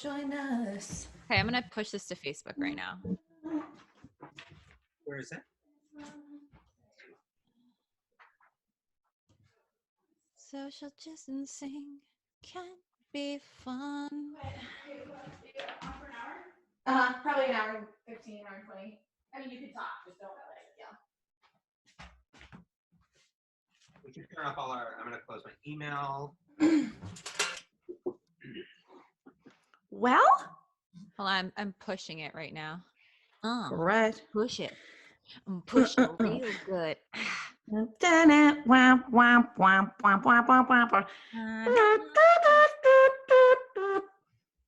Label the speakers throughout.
Speaker 1: join us.
Speaker 2: Okay, I'm gonna push this to Facebook right now.
Speaker 3: Where is it?
Speaker 2: Social distancing can be fun.
Speaker 1: Probably an hour and 15, hour and 20. I mean, you can talk, just don't like yell.
Speaker 3: We should turn off all our. I'm gonna close my email.
Speaker 1: Well,
Speaker 2: Hold on, I'm pushing it right now. Oh,
Speaker 1: right.
Speaker 2: push it. I'm pushing real good.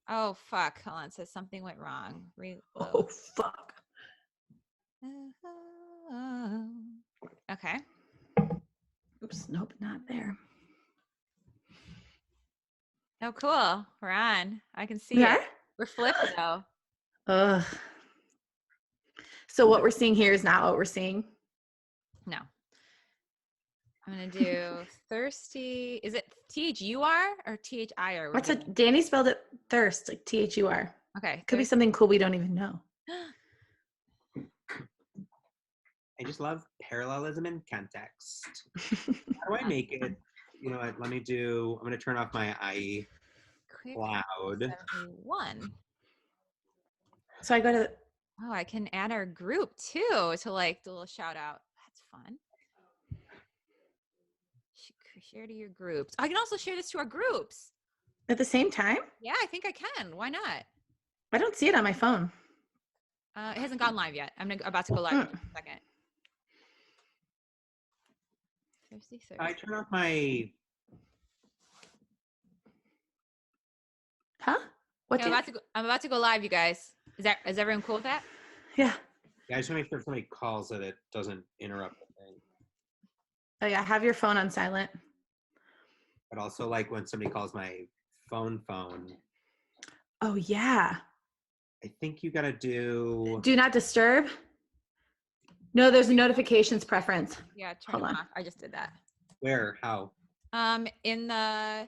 Speaker 2: Oh fuck! Hold on, it says something went wrong. Reload.
Speaker 1: Oh fuck.
Speaker 2: Okay.
Speaker 1: Oops, nope, not there.
Speaker 2: Oh, cool. We're on. I can see
Speaker 1: We
Speaker 2: it.
Speaker 1: are?
Speaker 2: We're flipped though.
Speaker 1: Ugh. So what we're seeing here is not what we're seeing.
Speaker 2: No. I'm gonna do thirsty. Is it THUR or THIR?
Speaker 1: What's it? Danny spelled it thirst, like THUR.
Speaker 2: Okay.
Speaker 1: Could be something cool we don't even know.
Speaker 3: I just love parallelism in context. How do I make it? You know what? Let me do. I'm gonna turn off my iCloud.
Speaker 2: 71.
Speaker 1: So I go to.
Speaker 2: Oh, I can add our group too to like the little shout out. That's fun. Share to your groups. I can also share this to our groups.
Speaker 1: At the same time?
Speaker 2: Yeah, I think I can. Why not?
Speaker 1: I don't see it on my phone.
Speaker 2: It hasn't gone live yet. I'm about to go live in just a second. Thirsty.
Speaker 3: I turn off my.
Speaker 1: Huh? What?
Speaker 2: Okay, I'm about to go live, you guys. Is everyone cool with that?
Speaker 1: Yeah.
Speaker 3: Yeah, I just want to make sure if somebody calls that it doesn't interrupt the thing.
Speaker 1: Oh yeah, have your phone on silent.
Speaker 3: But also, like when somebody calls my phone.
Speaker 1: Oh yeah.
Speaker 3: I think you gotta do.
Speaker 1: Do not disturb. No, there's a notifications preference.
Speaker 2: Yeah, turn them off. I just did that.
Speaker 3: Where? How?
Speaker 2: In the.
Speaker 1: I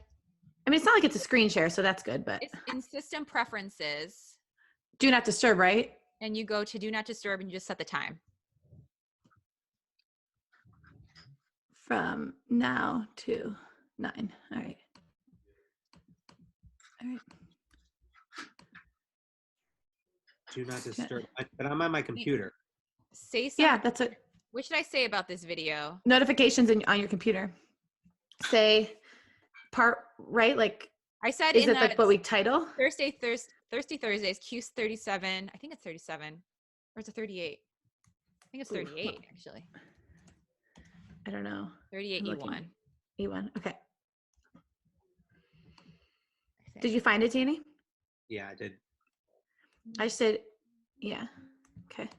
Speaker 1: mean, it's not like it's a screen share, so that's good, but.
Speaker 2: It's in system preferences.
Speaker 1: Do not disturb, right?
Speaker 2: And you go to do not disturb and you just set the time.
Speaker 1: From now to 9. All right. All right.
Speaker 3: Do not disturb. But I'm on my computer.
Speaker 2: Say something.
Speaker 1: Yeah, that's it.
Speaker 2: What should I say about this video?
Speaker 1: Notifications on your computer. Say part, right? Like,
Speaker 2: I said
Speaker 1: is it like what we title?
Speaker 2: Thirsty Thursdays, Q37. I think it's 37. Or it's a 38. I think it's 38, actually.
Speaker 1: I don't know.
Speaker 2: 38E1.
Speaker 1: E1. Okay. Did you find it, Danny?
Speaker 3: Yeah, I did.
Speaker 1: I said, yeah. Okay.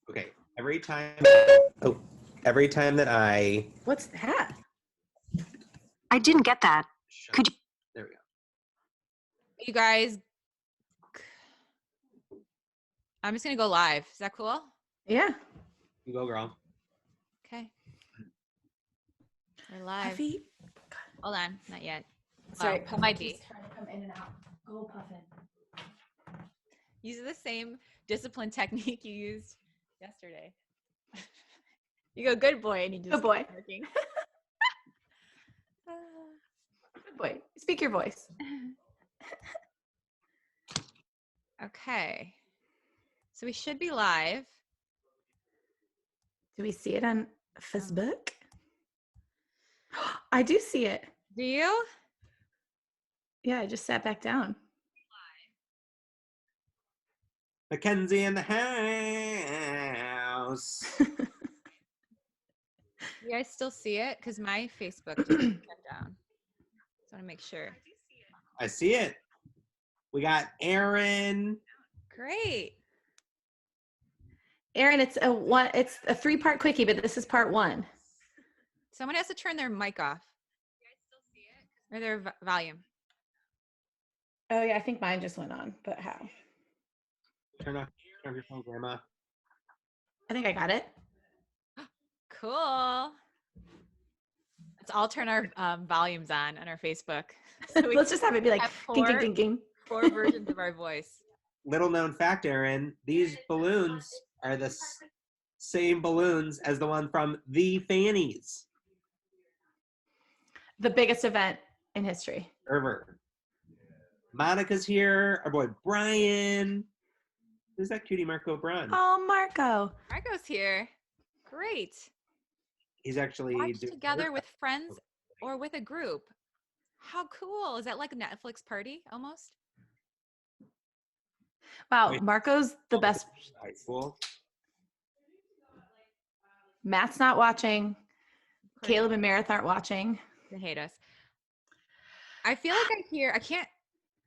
Speaker 3: Okay. Every time that I.
Speaker 1: What's that?
Speaker 4: I didn't get that. Could you?
Speaker 3: There we go.
Speaker 2: You guys, I'm just going to go live. Is that cool?
Speaker 1: Yeah.
Speaker 3: You go, girl.
Speaker 2: Okay. We're live.
Speaker 1: Puffy.
Speaker 2: Hold on. Not yet.
Speaker 1: Sorry.
Speaker 2: Well, might be.
Speaker 1: Trying to come in and out. Go puffin.
Speaker 2: Use the same discipline technique you used yesterday. You go, good boy, and you just
Speaker 1: Good boy.
Speaker 2: keep working.
Speaker 1: Good boy. Speak your voice.
Speaker 2: Okay. So we should be live.
Speaker 1: Do we see it on Facebook? I do see it.
Speaker 2: Do you?
Speaker 1: Yeah, I just sat back down.
Speaker 3: Mackenzie in the house.
Speaker 2: You guys still see it? Because my Facebook just went down. Just want to make sure.
Speaker 3: I see it. We got Aaron.
Speaker 2: Great.
Speaker 1: Aaron, it's a 3-part quickie, but this is part 1.
Speaker 2: Someone has to turn their mic off. You guys still see it? Or their volume.
Speaker 1: Oh yeah, I think mine just went on, but how?
Speaker 3: Turn off your phone, Grandma.
Speaker 1: I think I got it.
Speaker 2: Cool. Let's all turn our volumes on our Facebook. So we
Speaker 1: Let's just have it be like
Speaker 2: have
Speaker 1: ging, ging, ging, ging.
Speaker 2: 4 versions of our voice.
Speaker 3: Little known fact, Aaron, these balloons are the same balloons as the one from the Fannies.
Speaker 1: The biggest event in history.
Speaker 3: Ever. Monica's here. Our boy Brian. Who's that cutie Marco Brun?
Speaker 1: Oh, Marco.
Speaker 2: Marco's here. Great.
Speaker 3: He's actually
Speaker 2: Watch
Speaker 3: doing
Speaker 2: together with friends or with a group. How cool. Is that like a Netflix party almost?
Speaker 1: Wow,
Speaker 3: Wait.
Speaker 1: Marco's the best.
Speaker 3: high school.
Speaker 1: Matt's not watching. Caleb and Meredith aren't watching.
Speaker 2: They hate us. I feel like I can't,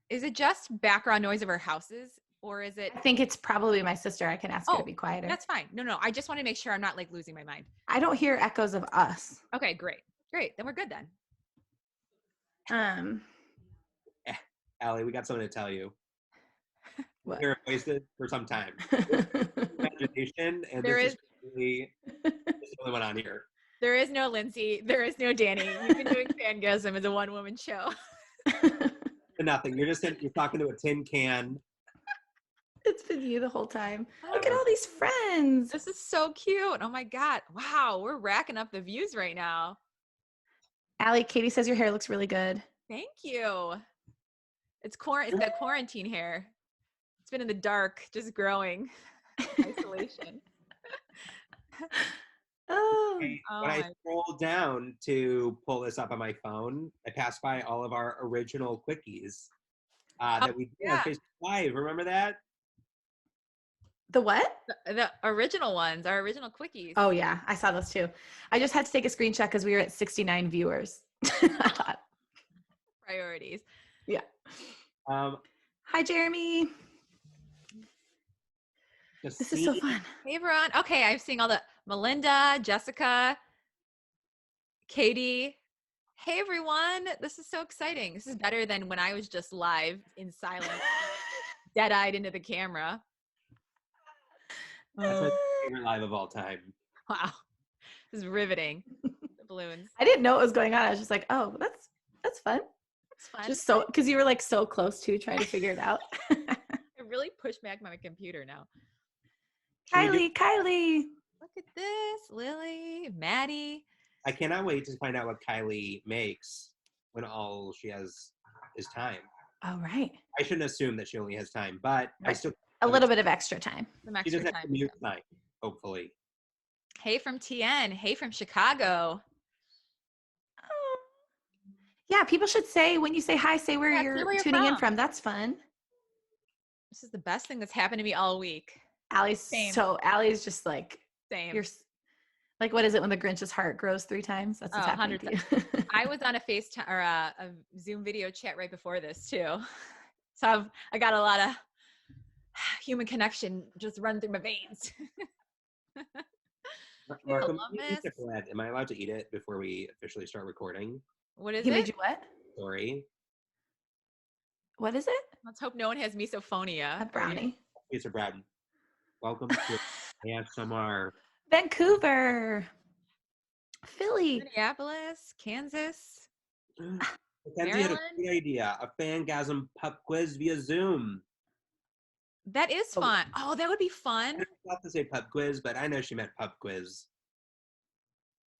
Speaker 2: is it just background noise of our houses or is it?
Speaker 1: I think it's probably my sister. I can ask her to be quieter.
Speaker 2: That's fine. No. I just want to make sure I'm not like losing my mind.
Speaker 1: I don't hear echoes of us.
Speaker 2: Okay, great. Then we're good then.
Speaker 3: Allie, we got something to tell you.
Speaker 1: What?
Speaker 3: You're wasted for some time. Imagination, and
Speaker 2: There
Speaker 3: this is really the only one on here.
Speaker 2: There is no Lindsay. There is no Danny. You've been doing Fangasm as a one-woman show.
Speaker 3: Nothing. You're talking to a tin can.
Speaker 1: It's been you the whole time. Look at all these friends.
Speaker 2: This is so cute. Oh my God. Wow. We're racking up the views right now.
Speaker 1: Allie, Katie says your hair looks really good.
Speaker 2: Thank you. It's that quarantine hair. It's been in the dark, just growing. Isolation.
Speaker 1: Oh.
Speaker 3: When I scroll down to pull this up on my phone, I passed by all of our original quickies that we did on Facebook Live. Remember that?
Speaker 1: The what?
Speaker 2: The original ones, our original quickies.
Speaker 1: Oh, yeah. I saw those too. I just had to take a screenshot because we were at 69 viewers.
Speaker 2: Priorities.
Speaker 1: Yeah. Hi, Jeremy. This is so fun.
Speaker 2: Hey, Veron. Okay, I'm seeing all the Melinda, Jessica, Katie. Hey, everyone. This is so exciting. This is better than when I was just live in silence, dead-eyed into the camera.
Speaker 3: That's my favorite live of all time.
Speaker 2: Wow. This is riveting. The balloons.
Speaker 1: I didn't know what was going on. I was just like, oh, that's fun.
Speaker 2: It's fun.
Speaker 1: Just so, because you were like so close to trying to figure it out.
Speaker 2: I really pushed back my computer now.
Speaker 1: Kylie.
Speaker 2: Look at this. Lily, Maddie.
Speaker 3: I cannot wait to find out what Kylie makes when all she has is time.
Speaker 1: Oh, right.
Speaker 3: I shouldn't assume that she only has time, but I still
Speaker 1: a little bit of extra time.
Speaker 2: Some
Speaker 3: she
Speaker 2: extra
Speaker 3: doesn't have
Speaker 2: time.
Speaker 3: commute time, hopefully.
Speaker 2: Hey from TN. Hey from Chicago.
Speaker 1: Yeah, people should say when you say hi, say where you're tuning in from. That's fun.
Speaker 2: This is the best thing that's happened to me all week.
Speaker 1: Allie's just like
Speaker 2: Same.
Speaker 1: You're like, what is it when the Grinch's heart grows 3 times? That's what's happening to you.
Speaker 2: I was on a FaceTime or a Zoom video chat right before this too. So I got a lot of human connection just run through my veins.
Speaker 3: Marco, am I allowed to eat it before we officially start recording?
Speaker 2: What is
Speaker 1: he
Speaker 2: it?
Speaker 1: Made you what?
Speaker 3: Sorry.
Speaker 1: What is it?
Speaker 2: Let's hope no one has misophonia.
Speaker 1: A brownie.
Speaker 3: It's a bread. Welcome to ASMR.
Speaker 1: Vancouver. Philly.
Speaker 2: Minneapolis. Kansas.
Speaker 3: Mackenzie had a great idea. A Fangasm pub quiz via Zoom.
Speaker 2: That is fun. Oh, that would be fun.
Speaker 3: I thought to say pub quiz, but I know she meant pub quiz.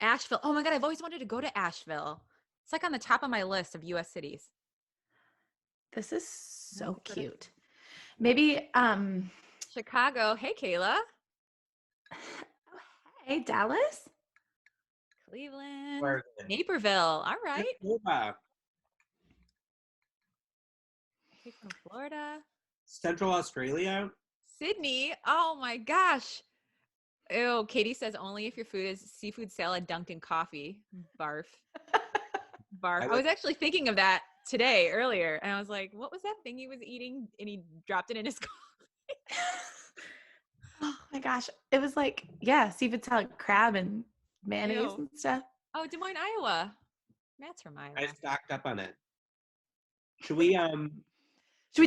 Speaker 2: Asheville. Oh my God, I've always wanted to go to Asheville. It's like on the top of my list of U.S. cities.
Speaker 1: This is so cute. Maybe
Speaker 2: Chicago. Hey, Kayla.
Speaker 1: Oh, hey, Dallas.
Speaker 2: Cleveland.
Speaker 3: Oregon.
Speaker 2: Naperville. All right.
Speaker 3: Yeah.
Speaker 2: Hey, from Florida.
Speaker 3: Central Australia.
Speaker 2: Sydney. Oh my gosh. Ew, Katie says only if your food is seafood salad dunked in coffee. Barf. Barf. I was actually thinking of that today earlier, and I was like, what was that thing he was eating? And he dropped it in his coffee.
Speaker 1: Oh my gosh. It was like, yeah, seafood salad, crab and mayonnaise and stuff.
Speaker 2: Oh, Des Moines, Iowa. Matt's from Iowa.
Speaker 3: I stocked up on it. Should we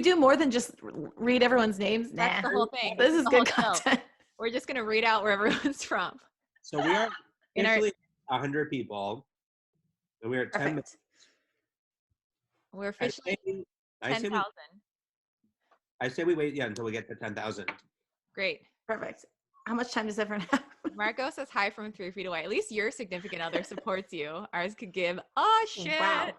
Speaker 1: do more than just read everyone's names?
Speaker 2: That's
Speaker 1: nah.
Speaker 2: the whole thing.
Speaker 1: This is good
Speaker 2: show.
Speaker 1: content.
Speaker 2: We're just going to read out where everyone's from.
Speaker 3: So we are officially 100 people. And we're at 10 minutes.
Speaker 2: We're officially 10,000.
Speaker 3: I say we wait until we get to 10,000.
Speaker 2: Great.
Speaker 1: Perfect. How much time does everyone have?
Speaker 2: Marco says hi from 3 feet away. At least your significant other supports you. Ours could give shit.
Speaker 1: Wow.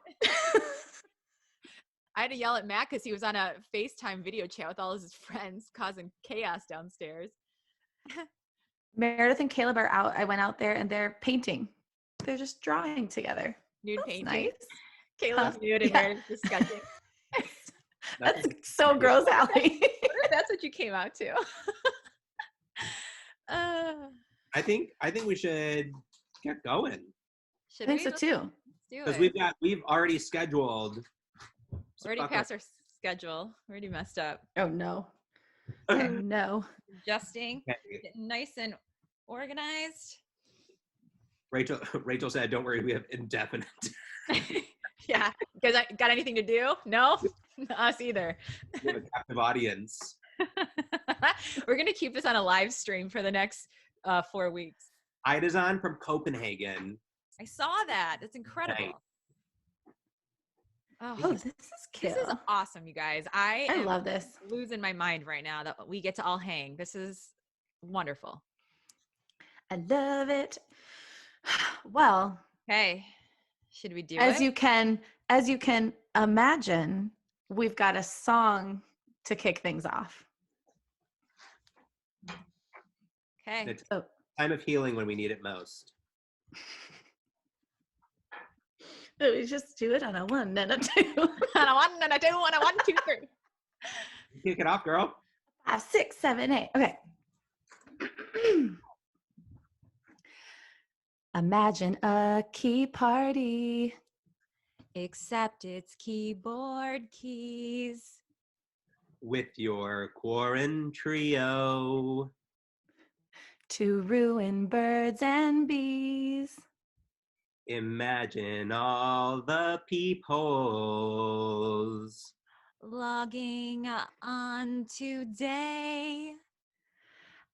Speaker 2: I had to yell at Matt because he was on a FaceTime video chat with all of his friends, causing chaos downstairs.
Speaker 1: Meredith and Caleb are out. I went out there and they're painting. They're just drawing together.
Speaker 2: Nude
Speaker 1: That's
Speaker 2: painting.
Speaker 1: nice.
Speaker 2: Caleb's nude and Meredith's disgusting.
Speaker 1: That's so gross, Allie.
Speaker 2: That's what you came out to.
Speaker 3: I think we should get going.
Speaker 2: I
Speaker 1: think so too.
Speaker 2: Because
Speaker 3: we've already scheduled.
Speaker 2: We're already past our schedule. We're already messed up.
Speaker 1: Oh no. Oh no.
Speaker 2: Adjusting. Getting nice and organized.
Speaker 3: Rachel said, "Don't worry, we have indefinite."
Speaker 2: Yeah. You guys got anything to do? No? Us either.
Speaker 3: We have a captive audience.
Speaker 2: We're going to keep this on a live stream for the next 4 weeks.
Speaker 3: Ida's on from Copenhagen.
Speaker 2: I saw that. That's incredible.
Speaker 3: Nice.
Speaker 1: Oh, this is cute.
Speaker 2: This is awesome, you guys. I
Speaker 1: love this.
Speaker 2: Losing my mind right now that we get to all hang. This is wonderful.
Speaker 1: I love it. Well,
Speaker 2: hey, should we do
Speaker 1: as
Speaker 2: it?
Speaker 1: As you can imagine, we've got a song to kick things off.
Speaker 2: Okay.
Speaker 3: It's a time of healing when we need it most.
Speaker 1: We just do it on a 1 and a 2.
Speaker 2: On a 1 and a 2 and a 1, 2, 3.
Speaker 3: Kick it off, girl.
Speaker 1: 5, 6, 7, 8. Okay. Imagine a key party.
Speaker 2: Except it's keyboard keys.
Speaker 3: With your QuaranTRIO.
Speaker 1: To ruin birds and bees.
Speaker 3: Imagine all the peepholes.
Speaker 2: Logging on today.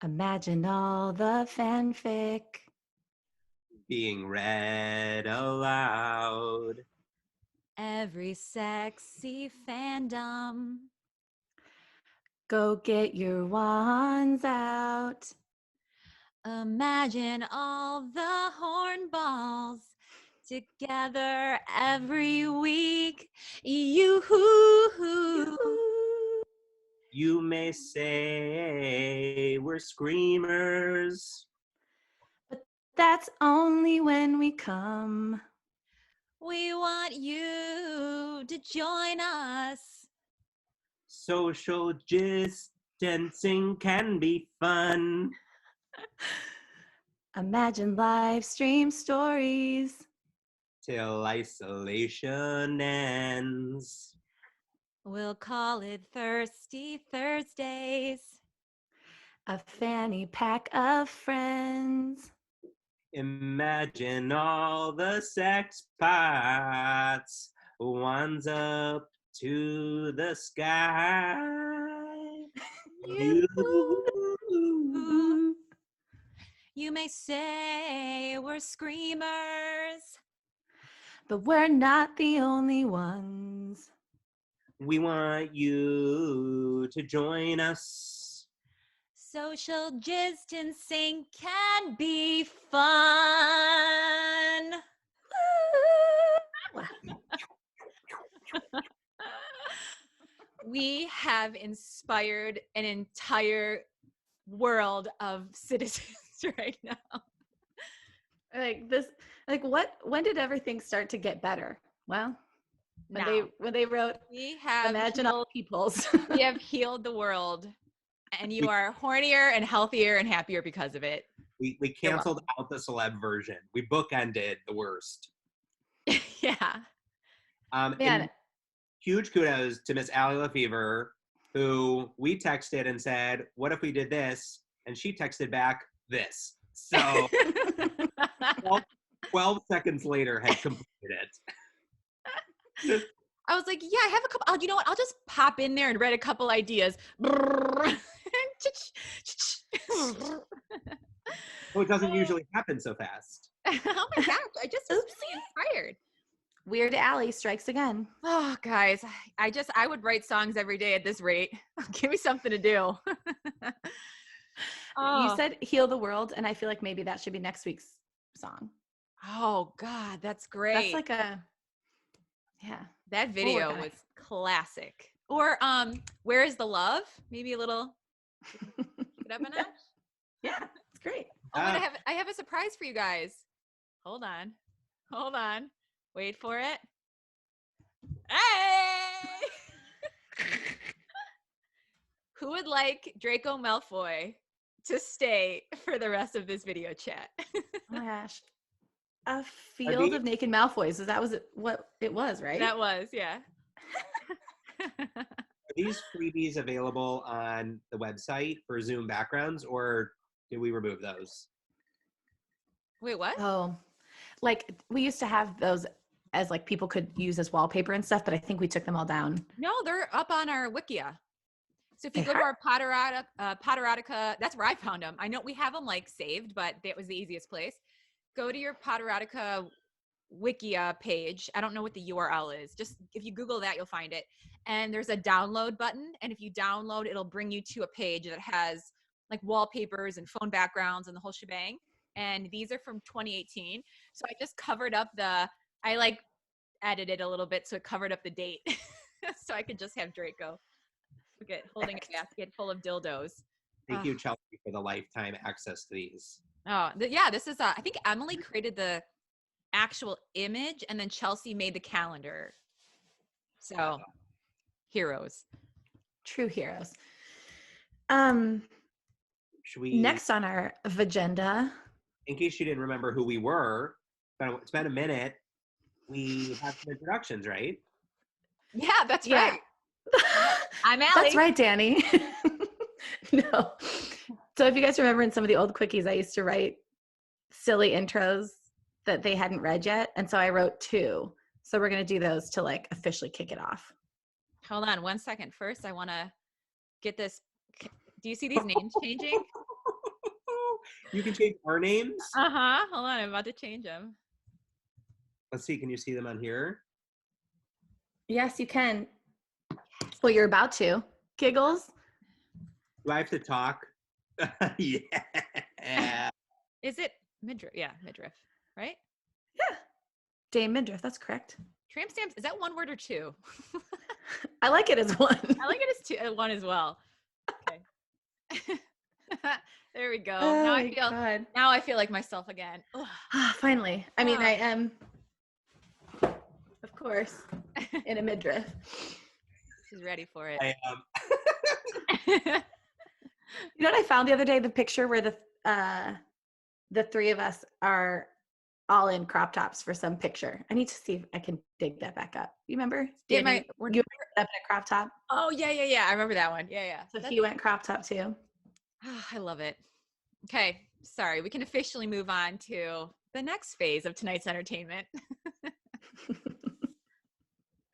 Speaker 1: Imagine all the fanfic.
Speaker 3: Being read aloud.
Speaker 2: Every sexy fandom.
Speaker 1: Go get your wands out.
Speaker 2: Imagine all the hornballs together every week.
Speaker 3: You may say we're screamers.
Speaker 1: But that's only when we come.
Speaker 2: We want you to join us.
Speaker 3: Social distancing can be fun.
Speaker 1: Imagine live stream stories.
Speaker 3: Till isolation ends.
Speaker 2: We'll call it Thirsty Thursdays.
Speaker 1: A fanny pack of friends.
Speaker 3: Imagine all the sex pots. One's up to the sky.
Speaker 2: You may say we're screamers.
Speaker 1: But we're not the only ones.
Speaker 3: We want you to join us.
Speaker 2: Social distancing can be fun. We have inspired an entire world of citizens right now.
Speaker 1: When did everything start to get better? Well, when they wrote Imagine all peoples.
Speaker 2: We have healed the world, and you are hornier and healthier and happier because of it.
Speaker 3: We canceled out the celeb version. We bookended the worst.
Speaker 2: Yeah.
Speaker 3: Man. Huge kudos to Miss Allie Lefevre, who we texted and said, "What if we did this?" And she texted back this. So 12 seconds later had completed it.
Speaker 2: I was like, yeah, I have a couple. You know what? I'll just pop in there and write a couple ideas.
Speaker 3: Oh, it doesn't usually happen so fast.
Speaker 2: Oh my gosh, I just was really inspired.
Speaker 1: Weird Al strikes again.
Speaker 2: Oh, guys, I would write songs every day at this rate. Give me something to do.
Speaker 1: You said Heal the World, and I feel like maybe that should be next week's song.
Speaker 2: Oh, God, that's great.
Speaker 1: That's like
Speaker 2: that video was classic. Or Where is the Love? Maybe a little keep it up a notch.
Speaker 1: Yeah, it's great.
Speaker 2: Oh, I have a surprise for you guys. Hold on. Wait for it. Hey! Who would like Draco Malfoy to stay for the rest of this video chat?
Speaker 1: Oh my gosh. A field of naked Malfoys. That was what it was, right?
Speaker 2: That was, yeah.
Speaker 3: Are these freebies available on the website for Zoom backgrounds, or did we remove those?
Speaker 2: Wait, what?
Speaker 1: Oh, like we used to have those as like people could use as wallpaper and stuff, but I think we took them all down.
Speaker 2: No, they're up on our Wikia. So if you go to our Potterotica, that's where I found them. I know we have them like saved, but that was the easiest place. Go to your Potterotica Wikia page. I don't know what the URL is. Just if you Google that, you'll find it. And there's a download button. And if you download, it'll bring you to a page that has like wallpapers and phone backgrounds and the whole shebang. And these are from 2018. So I just covered up I like edited a little bit so it covered up the date. So I could just have Draco holding a basket full of dildos.
Speaker 3: Thank you, Chelsea, for the lifetime access to these.
Speaker 2: Oh, yeah, this is, I think Emily created the actual image and then Chelsea made the calendar. So, heroes.
Speaker 1: True heroes.
Speaker 3: Should we,
Speaker 1: next on our agenda,
Speaker 3: in case you didn't remember who we were, it's been a minute, we have some introductions, right?
Speaker 2: Yeah, that's right. I'm Allie.
Speaker 1: That's right, Danny. No. So if you guys remember in some of the old quickies, I used to write silly intros that they hadn't read yet. And so I wrote 2. So we're going to do those to like officially kick it off.
Speaker 2: Hold on 1 second. First, I want to get this. Do you see these names changing?
Speaker 3: You can change our names?
Speaker 2: Uh-huh. Hold on. I'm about to change them.
Speaker 3: Let's see. Can you see them on here?
Speaker 1: Yes, you can. Well, you're about to. Giggles.
Speaker 3: Do I have to talk? Yeah.
Speaker 2: Is it midriff? Yeah, midriff, right?
Speaker 1: Yeah. Dame Midriff, that's correct.
Speaker 2: Tramp stamps, is that one word or 2?
Speaker 1: I like it as 1.
Speaker 2: I like it as 1 as well. Okay. There we go.
Speaker 1: Oh
Speaker 2: now I feel like myself again.
Speaker 1: Finally. I mean, I am, of course, in a midriff.
Speaker 2: She's ready for it.
Speaker 3: I am.
Speaker 1: You know what I found the other day? The picture where the 3 of us are all in crop tops for some picture. I need to see if I can dig that back up. You remember?
Speaker 2: Yeah,
Speaker 1: you were up in a crop top.
Speaker 2: Oh yeah. I remember that one. Yeah.
Speaker 1: So he went crop top too.
Speaker 2: Oh, I love it. Okay, sorry. We can officially move on to the next phase of tonight's entertainment.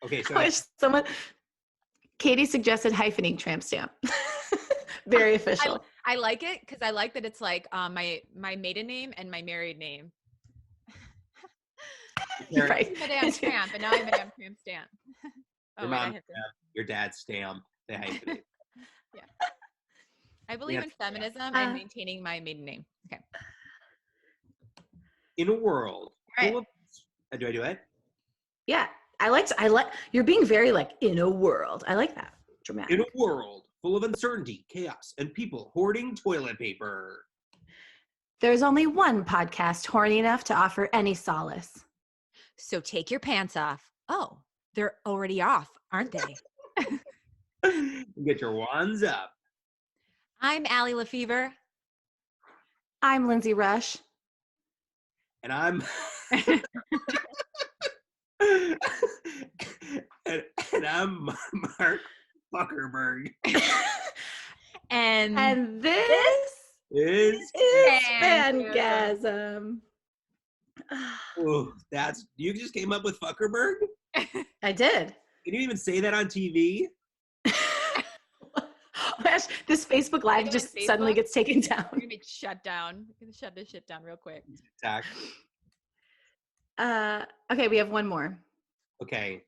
Speaker 3: Okay, so
Speaker 1: I wish Katie suggested hyphening tramp stamp. Very official.
Speaker 2: I like it because I like that it's like my maiden name and my married name.
Speaker 1: Right.
Speaker 2: Madame Tramp, and now I'm Madame Tramp Stamp.
Speaker 3: Your mom, your dad's stamp. They hyphenate.
Speaker 2: Yeah. I believe in feminism and maintaining my maiden name. Okay.
Speaker 3: In a world
Speaker 1: full
Speaker 3: of, do I do it?
Speaker 1: Yeah. I like you're being very like in a world. I like that. Dramatic.
Speaker 3: In a world full of uncertainty, chaos, and people hoarding toilet paper.
Speaker 1: There's only one podcast horny enough to offer any solace.
Speaker 2: So take your pants off. Oh, they're already off, aren't they?
Speaker 3: Get your wands up.
Speaker 2: I'm Allie Lefevre.
Speaker 1: I'm Lindsay Rush.
Speaker 3: And I'm and I'm Mark Zuckerberg.
Speaker 1: And this
Speaker 3: is
Speaker 1: Fangasm.
Speaker 3: Oh, you just came up with Fuckerberg?
Speaker 1: I did.
Speaker 3: Can you even say that on TV?
Speaker 1: Gosh, this Facebook Live just suddenly gets taken down.
Speaker 2: We're gonna be shut down. We're gonna shut this shit down real quick.
Speaker 3: TikTok.
Speaker 1: Okay, we have one more.
Speaker 3: Okay.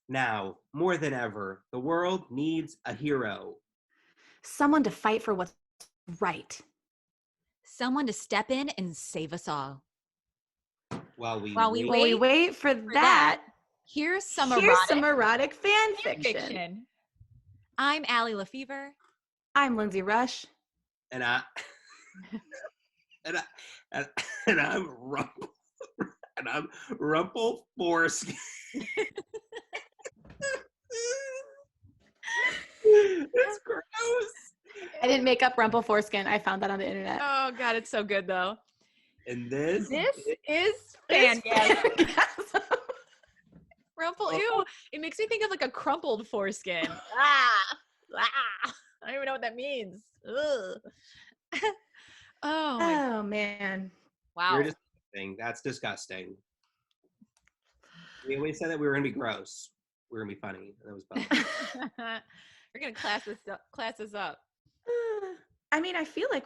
Speaker 3: Now, more than ever, the world needs a hero.
Speaker 1: Someone to fight for what's right.
Speaker 2: Someone to step in and save us all.
Speaker 3: While we
Speaker 2: While we
Speaker 3: wait.
Speaker 1: While we wait for that,
Speaker 2: here's some
Speaker 1: erotic fan fiction.
Speaker 2: fiction. I'm Allie Lefevre.
Speaker 1: I'm Lindsay Rush.
Speaker 3: And I and I'm Rumple Foreskin. It's gross.
Speaker 1: I didn't make up Rumple Foreskin. I found that on the internet.
Speaker 2: Oh God, it's so good though.
Speaker 3: And this
Speaker 2: is Fangasm. Rumple, ew. It makes me think of like a crumpled foreskin. I don't even know what that means. Ugh.
Speaker 1: Oh man.
Speaker 2: Wow.
Speaker 3: You're disgusting. That's disgusting. We always said that we were gonna be gross. We were gonna be funny. That was fun.
Speaker 2: We're gonna class this up.
Speaker 1: I mean, I feel like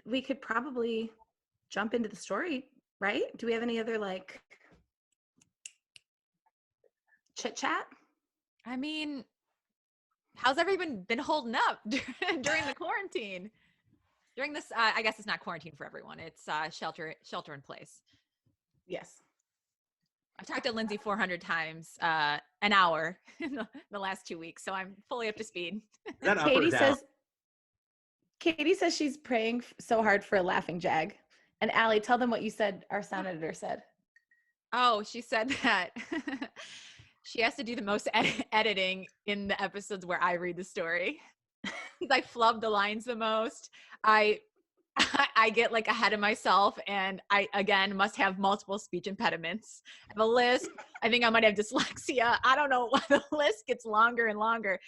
Speaker 1: we could probably jump into the story, right? Do we have any other like chit chat?
Speaker 2: I mean, how's everyone been holding up during the quarantine? During this, I guess it's not quarantine for everyone. It's shelter in place.
Speaker 1: Yes.
Speaker 2: I've talked to Lindsay 400 times an hour in the last 2 weeks, so I'm fully up to speed.
Speaker 3: That up or down?
Speaker 1: Katie says she's praying so hard for a laughing jag. And Allie, tell them what you said our sound editor said.
Speaker 2: Oh, she said that she has to do the most editing in the episodes where I read the story. I flub the lines the most. I get like ahead of myself, and I again must have multiple speech impediments. I have a list. I think I might have dyslexia. I don't know why the list gets longer and longer,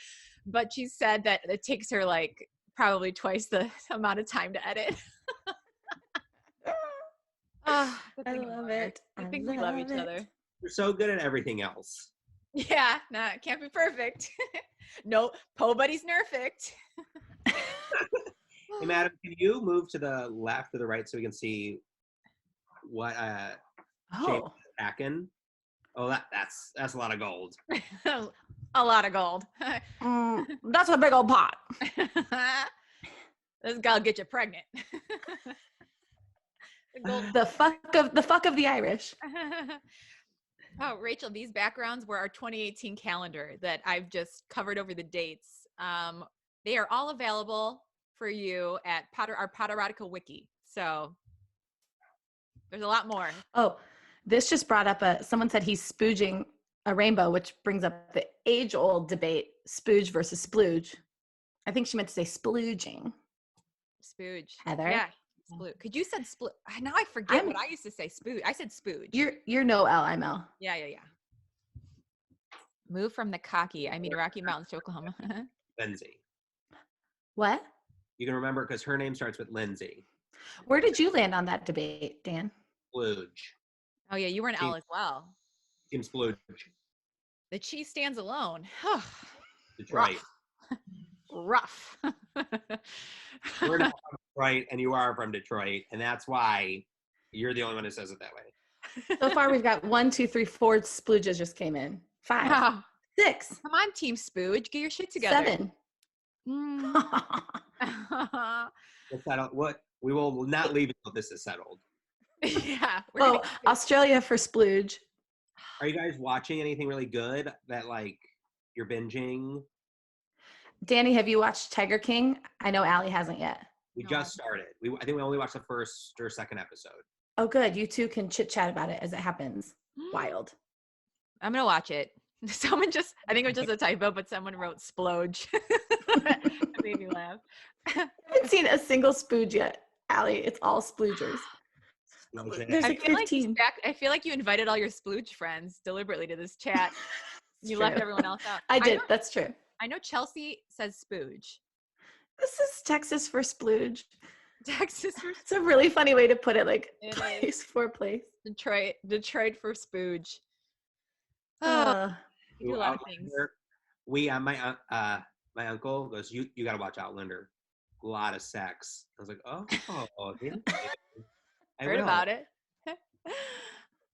Speaker 2: but she said that it takes her like probably twice the amount of time to edit.
Speaker 1: I love it.
Speaker 2: I think we love each other.
Speaker 3: You're so good at everything else.
Speaker 2: Yeah, nah, it can't be perfect. No, Po Buddy's nerfect.
Speaker 3: Hey, madam, can you move to the left or the right so we can see what shape it's packing? Oh, that's a lot of gold.
Speaker 2: A lot of gold.
Speaker 1: That's a big old pot.
Speaker 2: This guy'll get you pregnant.
Speaker 1: The fuck of the Irish.
Speaker 2: Oh, Rachel, these backgrounds were our 2018 calendar that I've just covered over the dates. They are all available for you at our Potterotica wiki. So there's a lot more.
Speaker 1: Oh, this just brought up someone said he's spooging a rainbow, which brings up the age-old debate, spooge versus splooge. I think she meant to say splooging.
Speaker 2: Spooge.
Speaker 1: Heather?
Speaker 2: Yeah. Splooge. Could you said splooge? Now I forget what I used to say. Spooge. I said spooge.
Speaker 1: You're no L, I'm L.
Speaker 2: Yeah. Move from the Rocky Mountains to Oklahoma.
Speaker 3: Lindsay.
Speaker 1: What?
Speaker 3: You can remember because her name starts with Lindsay.
Speaker 1: Where did you land on that debate, Dan?
Speaker 3: Splooge.
Speaker 2: Oh yeah, you were an L as well.
Speaker 3: Team Splooge.
Speaker 2: The cheese stands alone.
Speaker 3: Detroit.
Speaker 2: Rough.
Speaker 3: We're not from Detroit, and you are from Detroit, and that's why you're the only one who says it that way.
Speaker 1: So far, we've got 1, 2, 3, 4 splooges just came in. 5,
Speaker 2: Wow.
Speaker 1: 6.
Speaker 2: Come on, Team Spooge, get your shit together.
Speaker 1: 7.
Speaker 3: What? We will not leave until this is settled.
Speaker 2: Yeah.
Speaker 1: Australia for splooge.
Speaker 3: Are you guys watching anything really good that like you're binging?
Speaker 1: Danny, have you watched Tiger King? I know Allie hasn't yet.
Speaker 3: We just started. I think we only watched the first or second episode.
Speaker 1: Oh, good. You two can chit chat about it as it happens. Wild.
Speaker 2: I'm gonna watch it. I think it was just a typo, but someone wrote splooge. It made me laugh.
Speaker 1: I haven't seen a single spooge yet, Allie. It's all sploogers. There's like 15.
Speaker 2: I feel like you invited all your splooge friends deliberately to this chat. You left everyone else out.
Speaker 1: I did. That's true.
Speaker 2: I know Chelsea says spooge.
Speaker 1: This is Texas for splooge.
Speaker 2: Texas for
Speaker 1: It's a really funny way to put it, like
Speaker 2: It
Speaker 1: place for place.
Speaker 2: Detroit for spooge. We do a lot of things.
Speaker 3: My uncle goes, you got to watch Outlander. A lot of sex. I was like, oh, yeah.
Speaker 2: Heard about it.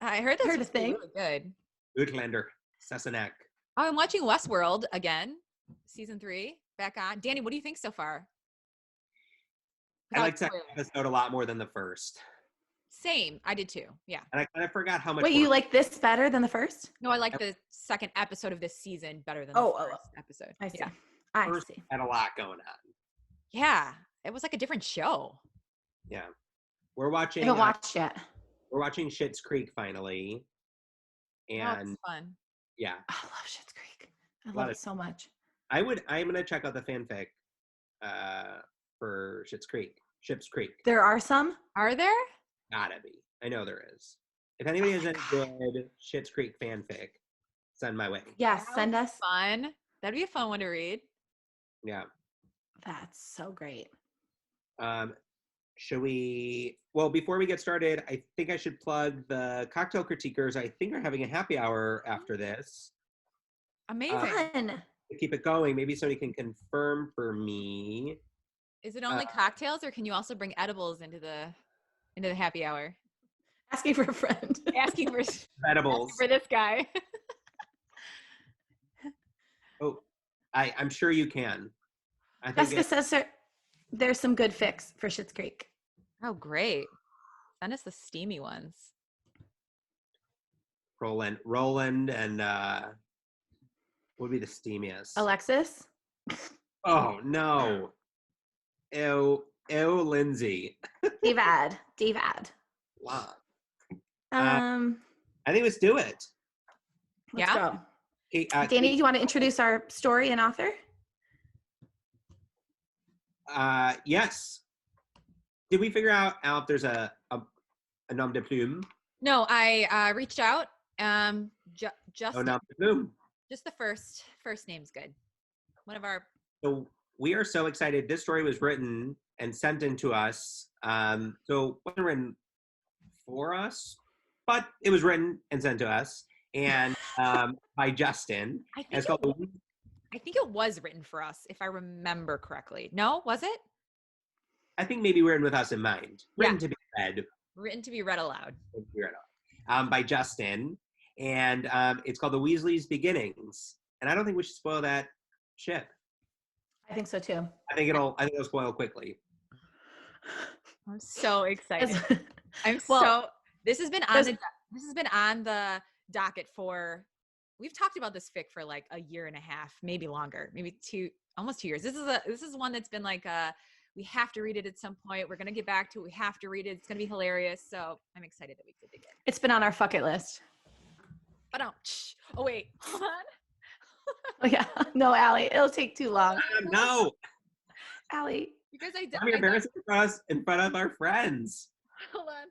Speaker 2: I heard that's
Speaker 1: a thing.
Speaker 2: really good.
Speaker 3: Outlander, Sassenach.
Speaker 2: Oh, I'm watching Westworld again, season 3, back on. Danny, what do you think so far?
Speaker 3: I liked that episode a lot more than the first.
Speaker 2: Same. I did too. Yeah.
Speaker 3: And I kind of forgot how much.
Speaker 1: Wait, you like this better than the first?
Speaker 2: No, I like the second episode of this season better than the first episode.
Speaker 1: I see.
Speaker 2: Yeah.
Speaker 1: I
Speaker 3: First
Speaker 1: see.
Speaker 3: had a lot going on.
Speaker 2: Yeah. It was like a different show.
Speaker 3: Yeah. We're watching.
Speaker 1: I haven't watched yet.
Speaker 3: We're watching Schitt's Creek finally. And
Speaker 2: it's fun.
Speaker 3: Yeah.
Speaker 1: I love Schitt's Creek. I love it so much.
Speaker 3: I'm gonna check out the fanfic for Schitt's Creek.
Speaker 1: There are some?
Speaker 2: Are there?
Speaker 3: Gotta be. I know there is. If anybody has any good Schitt's Creek fanfic, send my way.
Speaker 1: Yes, send us.
Speaker 2: Fun. That'd be a fun one to read.
Speaker 3: Yeah.
Speaker 1: That's so great.
Speaker 3: Should we? Well, before we get started, I think I should plug the Cocktail Critiquers. I think are having a happy hour after this.
Speaker 2: Amazing.
Speaker 3: To keep it going, maybe somebody can confirm for me.
Speaker 2: Is it only cocktails, or can you also bring edibles into the happy hour?
Speaker 1: Asking for a friend.
Speaker 2: Asking for
Speaker 3: edibles
Speaker 2: for this guy.
Speaker 3: Oh, I'm sure you can. I think
Speaker 1: Jessica says there's some good fics for Schitt's Creek.
Speaker 2: Oh, great. Send us the steamy ones.
Speaker 3: Roland and what would be the steamiest?
Speaker 1: Alexis?
Speaker 3: Oh, no. Ew, Lindsay.
Speaker 1: Divad.
Speaker 3: Wow.
Speaker 1: I
Speaker 3: think let's do it.
Speaker 1: Let's go.
Speaker 3: Okay,
Speaker 1: Danny, do you want to introduce our story and author?
Speaker 3: Yes. Did we figure out if there's a nom de plume?
Speaker 2: No, I reached out. Just
Speaker 3: nom de plume.
Speaker 2: Just the first name's good. One of our.
Speaker 3: So we are so excited. This story was written and sent in to us. So it wasn't written for us, but it was written and sent to us, and by Justin.
Speaker 2: I think it was written for us, if I remember correctly. No, was it?
Speaker 3: I think maybe written with us in mind. Written to be read.
Speaker 2: Written to be read aloud.
Speaker 3: By Justin, and it's called The Weasley's Beginnings. And I don't think we should spoil that ship.
Speaker 1: I think so too.
Speaker 3: I think it'll spoil quickly.
Speaker 2: I'm so excited. This has been on the docket for. We've talked about this fic for like a year and a half, maybe longer, maybe almost 2 years. This is one that's been like we have to read it at some point. We're gonna get back to it. We have to read it. It's gonna be hilarious. So I'm excited that we could dig in.
Speaker 1: It's been on our fuck it list.
Speaker 2: But oh wait, hold on.
Speaker 1: Oh yeah, no, Allie, it'll take too long.
Speaker 3: No,
Speaker 2: Allie, you guys,
Speaker 3: I'm embarrassing for us in front of our friends.
Speaker 2: Hold on.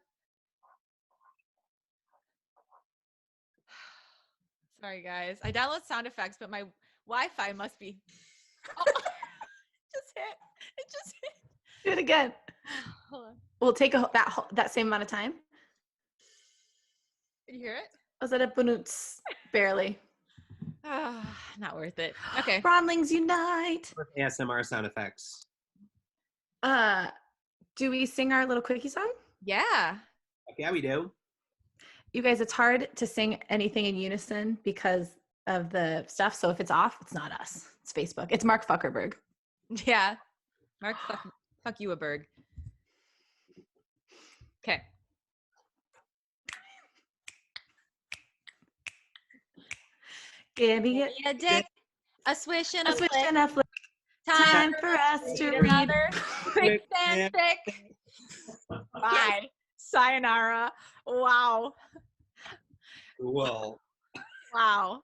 Speaker 2: Sorry, guys. I download sound effects, but my Wi-Fi must be. Oh, it just hit.
Speaker 1: Do it again.
Speaker 2: Hold on.
Speaker 1: We'll take that same amount of time.
Speaker 2: Can you hear it?
Speaker 1: Was it a bonoots? Barely.
Speaker 2: Not worth it. Okay.
Speaker 1: Bronlings unite.
Speaker 3: With ASMR sound effects.
Speaker 1: Do we sing our little quickie song?
Speaker 2: Yeah.
Speaker 3: Yeah, we do.
Speaker 1: You guys, it's hard to sing anything in unison because of the stuff. So if it's off, it's not us. It's Facebook. It's Mark Zuckerberg.
Speaker 2: Yeah. Mark, fuck you a berg. Okay.
Speaker 1: Give me
Speaker 2: a dick, a swish and a flick.
Speaker 1: Time for us to read
Speaker 2: another quick fanfic. Bye. Yes. Sayonara. Wow.
Speaker 3: Cool.
Speaker 2: Wow.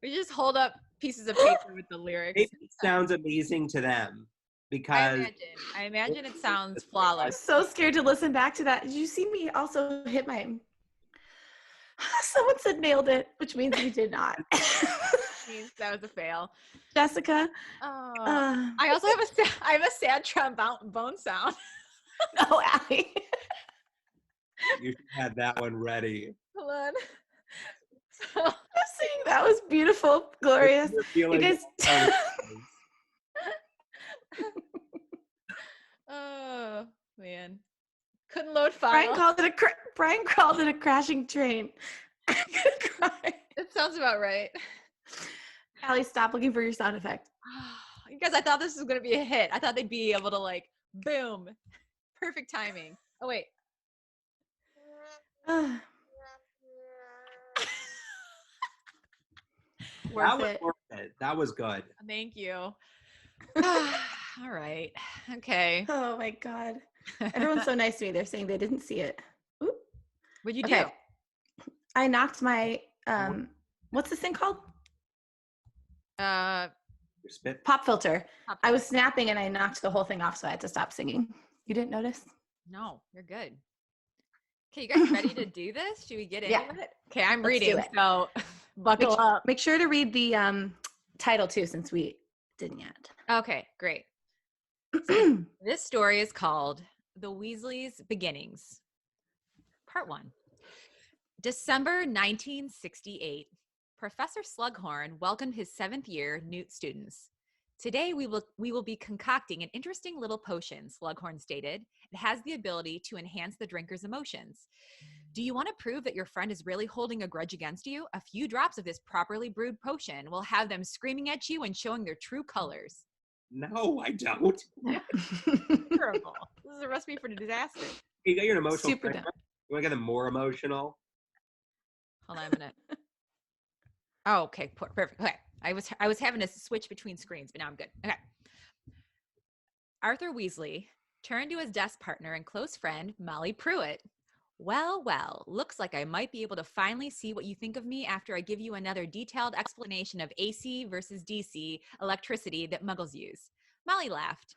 Speaker 2: We just hold up pieces of paper with the lyrics.
Speaker 3: It sounds amazing to them because
Speaker 2: I imagine it sounds flawless.
Speaker 1: I'm so scared to listen back to that. Did you see me also hit my? Someone said nailed it, which means we did not.
Speaker 2: That was a fail.
Speaker 1: Jessica.
Speaker 2: I also have a sad trombone sound.
Speaker 1: No, Allie.
Speaker 3: You should have that one ready.
Speaker 2: Hold on.
Speaker 1: Just saying that was beautiful, glorious. You guys.
Speaker 2: Oh man, couldn't load file.
Speaker 1: Brian called it a crashing train. I'm gonna cry.
Speaker 2: That sounds about right.
Speaker 1: Allie, stop looking for your sound effect.
Speaker 2: You guys, I thought this was going to be a hit. I thought they'd be able to like, boom, perfect timing. Oh, wait.
Speaker 1: Worth it.
Speaker 3: Worth it. That was good.
Speaker 2: Thank you. All right. Okay.
Speaker 1: Oh my God. Everyone's so nice to me. They're saying they didn't see it. Oop.
Speaker 2: What'd you
Speaker 1: Okay.
Speaker 2: do?
Speaker 1: I knocked my, what's this thing called?
Speaker 3: Your spit.
Speaker 1: Pop filter. I was snapping and I knocked the whole thing off, so I had to stop singing. You didn't notice?
Speaker 2: No, you're good. Okay, you guys ready to do this? Should we get into it? Okay, I'm reading, so buckle up.
Speaker 1: Make sure to read the title too, since we didn't yet.
Speaker 2: Okay, great. So this story is called The Weasleys' Beginnings. Part 1. December 1968. Professor Slughorn welcomed his 7th year Newt students. Today we will be concocting an interesting little potion, Slughorn stated. It has the ability to enhance the drinker's emotions. Do you want to prove that your friend is really holding a grudge against you? A few drops of this properly brewed potion will have them screaming at you and showing their true colors.
Speaker 3: No, I don't.
Speaker 2: Terrible. This is a recipe for disaster.
Speaker 3: You got your emotional.
Speaker 1: Super dumb.
Speaker 3: You want to get them more emotional?
Speaker 2: Hold on a minute. Oh, okay, perfect. Okay, I was having to switch between screens, but now I'm good. Okay. Arthur Weasley turned to his desk partner and close friend, Molly Pruitt. Well, looks like I might be able to finally see what you think of me after I give you another detailed explanation of AC versus DC electricity that muggles use. Molly laughed.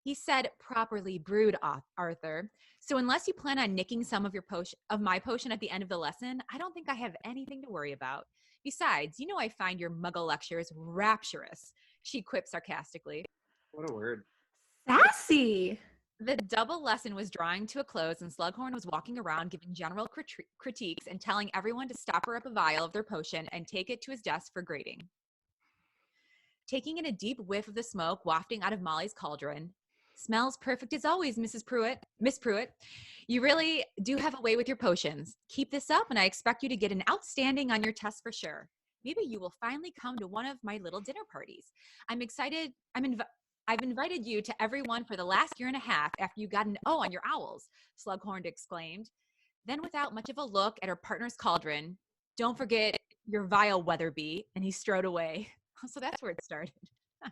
Speaker 2: He said, properly brewed, Arthur. So unless you plan on nicking some of my potion at the end of the lesson, I don't think I have anything to worry about. Besides, you know I find your muggle lectures rapturous, she quipped sarcastically.
Speaker 3: What a word.
Speaker 1: Sassy.
Speaker 2: The double lesson was drawing to a close, and Slughorn was walking around giving general critiques and telling everyone to stopper up a vial of their potion and take it to his desk for grading. Taking in a deep whiff of the smoke wafting out of Molly's cauldron. Smells perfect as always, Miss Pruitt. You really do have a way with your potions. Keep this up, and I expect you to get an outstanding on your test for sure. Maybe you will finally come to one of my little dinner parties. I'm excited. I've invited you to everyone for the last year and a half after you got an O on your owls, Slughorn exclaimed. Then without much of a look at her partner's cauldron, don't forget your vile Weatherby, and he strode away. So that's where it started.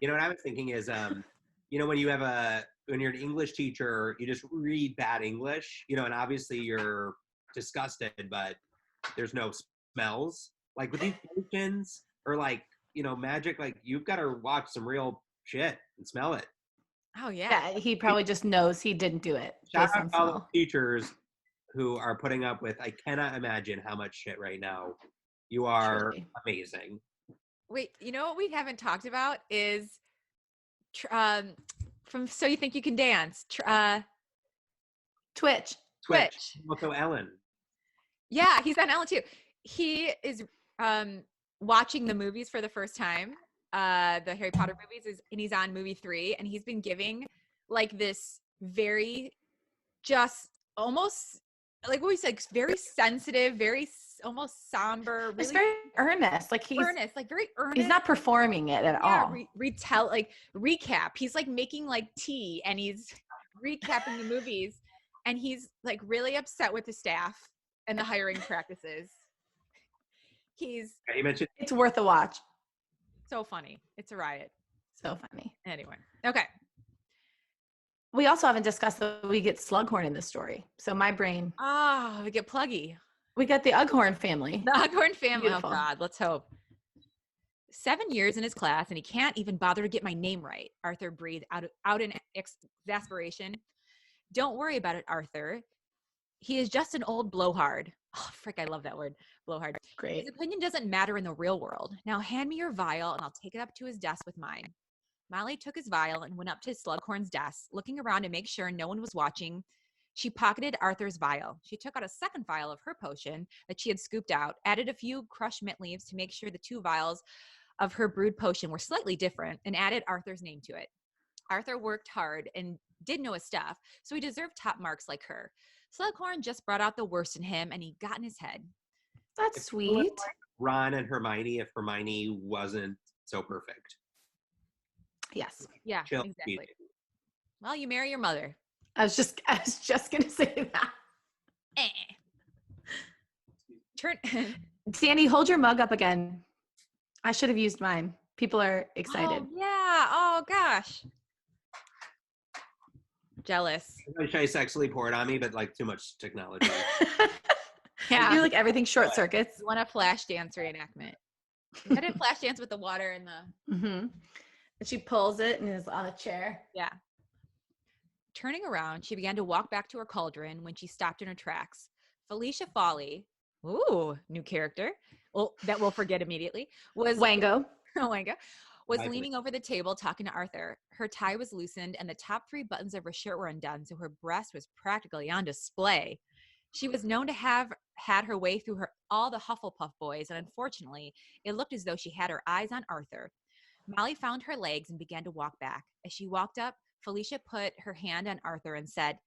Speaker 3: You know what I was thinking is, when you're an English teacher, you just read bad English, and obviously you're disgusted, but there's no smells. Like with these potions or magic, you've got to watch some real shit and smell it.
Speaker 2: Oh yeah.
Speaker 1: Yeah, he probably just knows he didn't do it.
Speaker 3: Shout out to all the teachers who are putting up with, I cannot imagine how much shit right now. You are
Speaker 1: Truly
Speaker 3: amazing.
Speaker 2: Wait, you know what we haven't talked about is from So You Think You Can Dance.
Speaker 1: Twitch.
Speaker 3: Also Ellen.
Speaker 2: Yeah, he's on Ellen too. He is watching the movies for the first time, the Harry Potter movies, and he's on movie 3, and he's been giving this very just almost what we said, very sensitive, very almost somber, really
Speaker 1: It's very earnest.
Speaker 2: He's very earnest.
Speaker 1: He's not performing it at all.
Speaker 2: Recap. He's making tea, and he's recapping the movies, and he's really upset with the staff and the hiring practices. You
Speaker 3: mentioned
Speaker 1: it's worth a watch.
Speaker 2: So funny. It's a riot.
Speaker 1: So funny.
Speaker 2: Anyway. Okay.
Speaker 1: We also haven't discussed that we get Slughorn in this story. So my brain.
Speaker 2: We get Pluggy.
Speaker 1: We got the Ughorn family.
Speaker 2: The Ughorn family.
Speaker 1: Beautiful.
Speaker 2: Oh God, let's hope. 7 years in his class, and he can't even bother to get my name right. Arthur breathed out in exasperation. Don't worry about it, Arthur. He is just an old blowhard. Oh, frick, I love that word, blowhard.
Speaker 1: Great.
Speaker 2: His opinion doesn't matter in the real world. Now hand me your vial, and I'll take it up to his desk with mine. Molly took his vial and went up to Slughorn's desk, looking around to make sure no one was watching. She pocketed Arthur's vial. She took out a second vial of her potion that she had scooped out, added a few crushed mint leaves to make sure the 2 vials of her brewed potion were slightly different, and added Arthur's name to it. Arthur worked hard and did know his stuff, so he deserved top marks like her. Slughorn just brought out the worst in him, and he got in his head.
Speaker 1: That's
Speaker 3: It's a little
Speaker 1: sweet.
Speaker 3: like Ron and Hermione if Hermione wasn't so perfect.
Speaker 1: Yes.
Speaker 2: Yeah,
Speaker 3: Chill.
Speaker 2: exactly. Well, you marry your mother.
Speaker 1: I was just gonna say that.
Speaker 2: Eh. Turn.
Speaker 1: Danny, hold your mug up again. I should have used mine. People are excited.
Speaker 2: Oh yeah. Oh gosh. Jealous.
Speaker 3: I wish I sexually poured on me, but like too much technology.
Speaker 2: Yeah.
Speaker 1: You're like everything short circuits.
Speaker 2: You want a flash dance reenactment? You had a flash dance with the water and the.
Speaker 1: Mm-hmm. And she pulls it and is on a chair.
Speaker 2: Yeah. Turning around, she began to walk back to her cauldron when she stopped in her tracks. Felicia Folly, ooh, new character, well, that we'll forget immediately, was
Speaker 1: Wango.
Speaker 2: oh my God, was
Speaker 3: Lively.
Speaker 2: leaning over the table talking to Arthur. Her tie was loosened and the top 3 buttons of her shirt were undone, so her breast was practically on display. She was known to have had her way through all the Hufflepuff boys, and unfortunately, it looked as though she had her eyes on Arthur. Molly found her legs and began to walk back. As she walked up, Felicia put her hand on Arthur and said,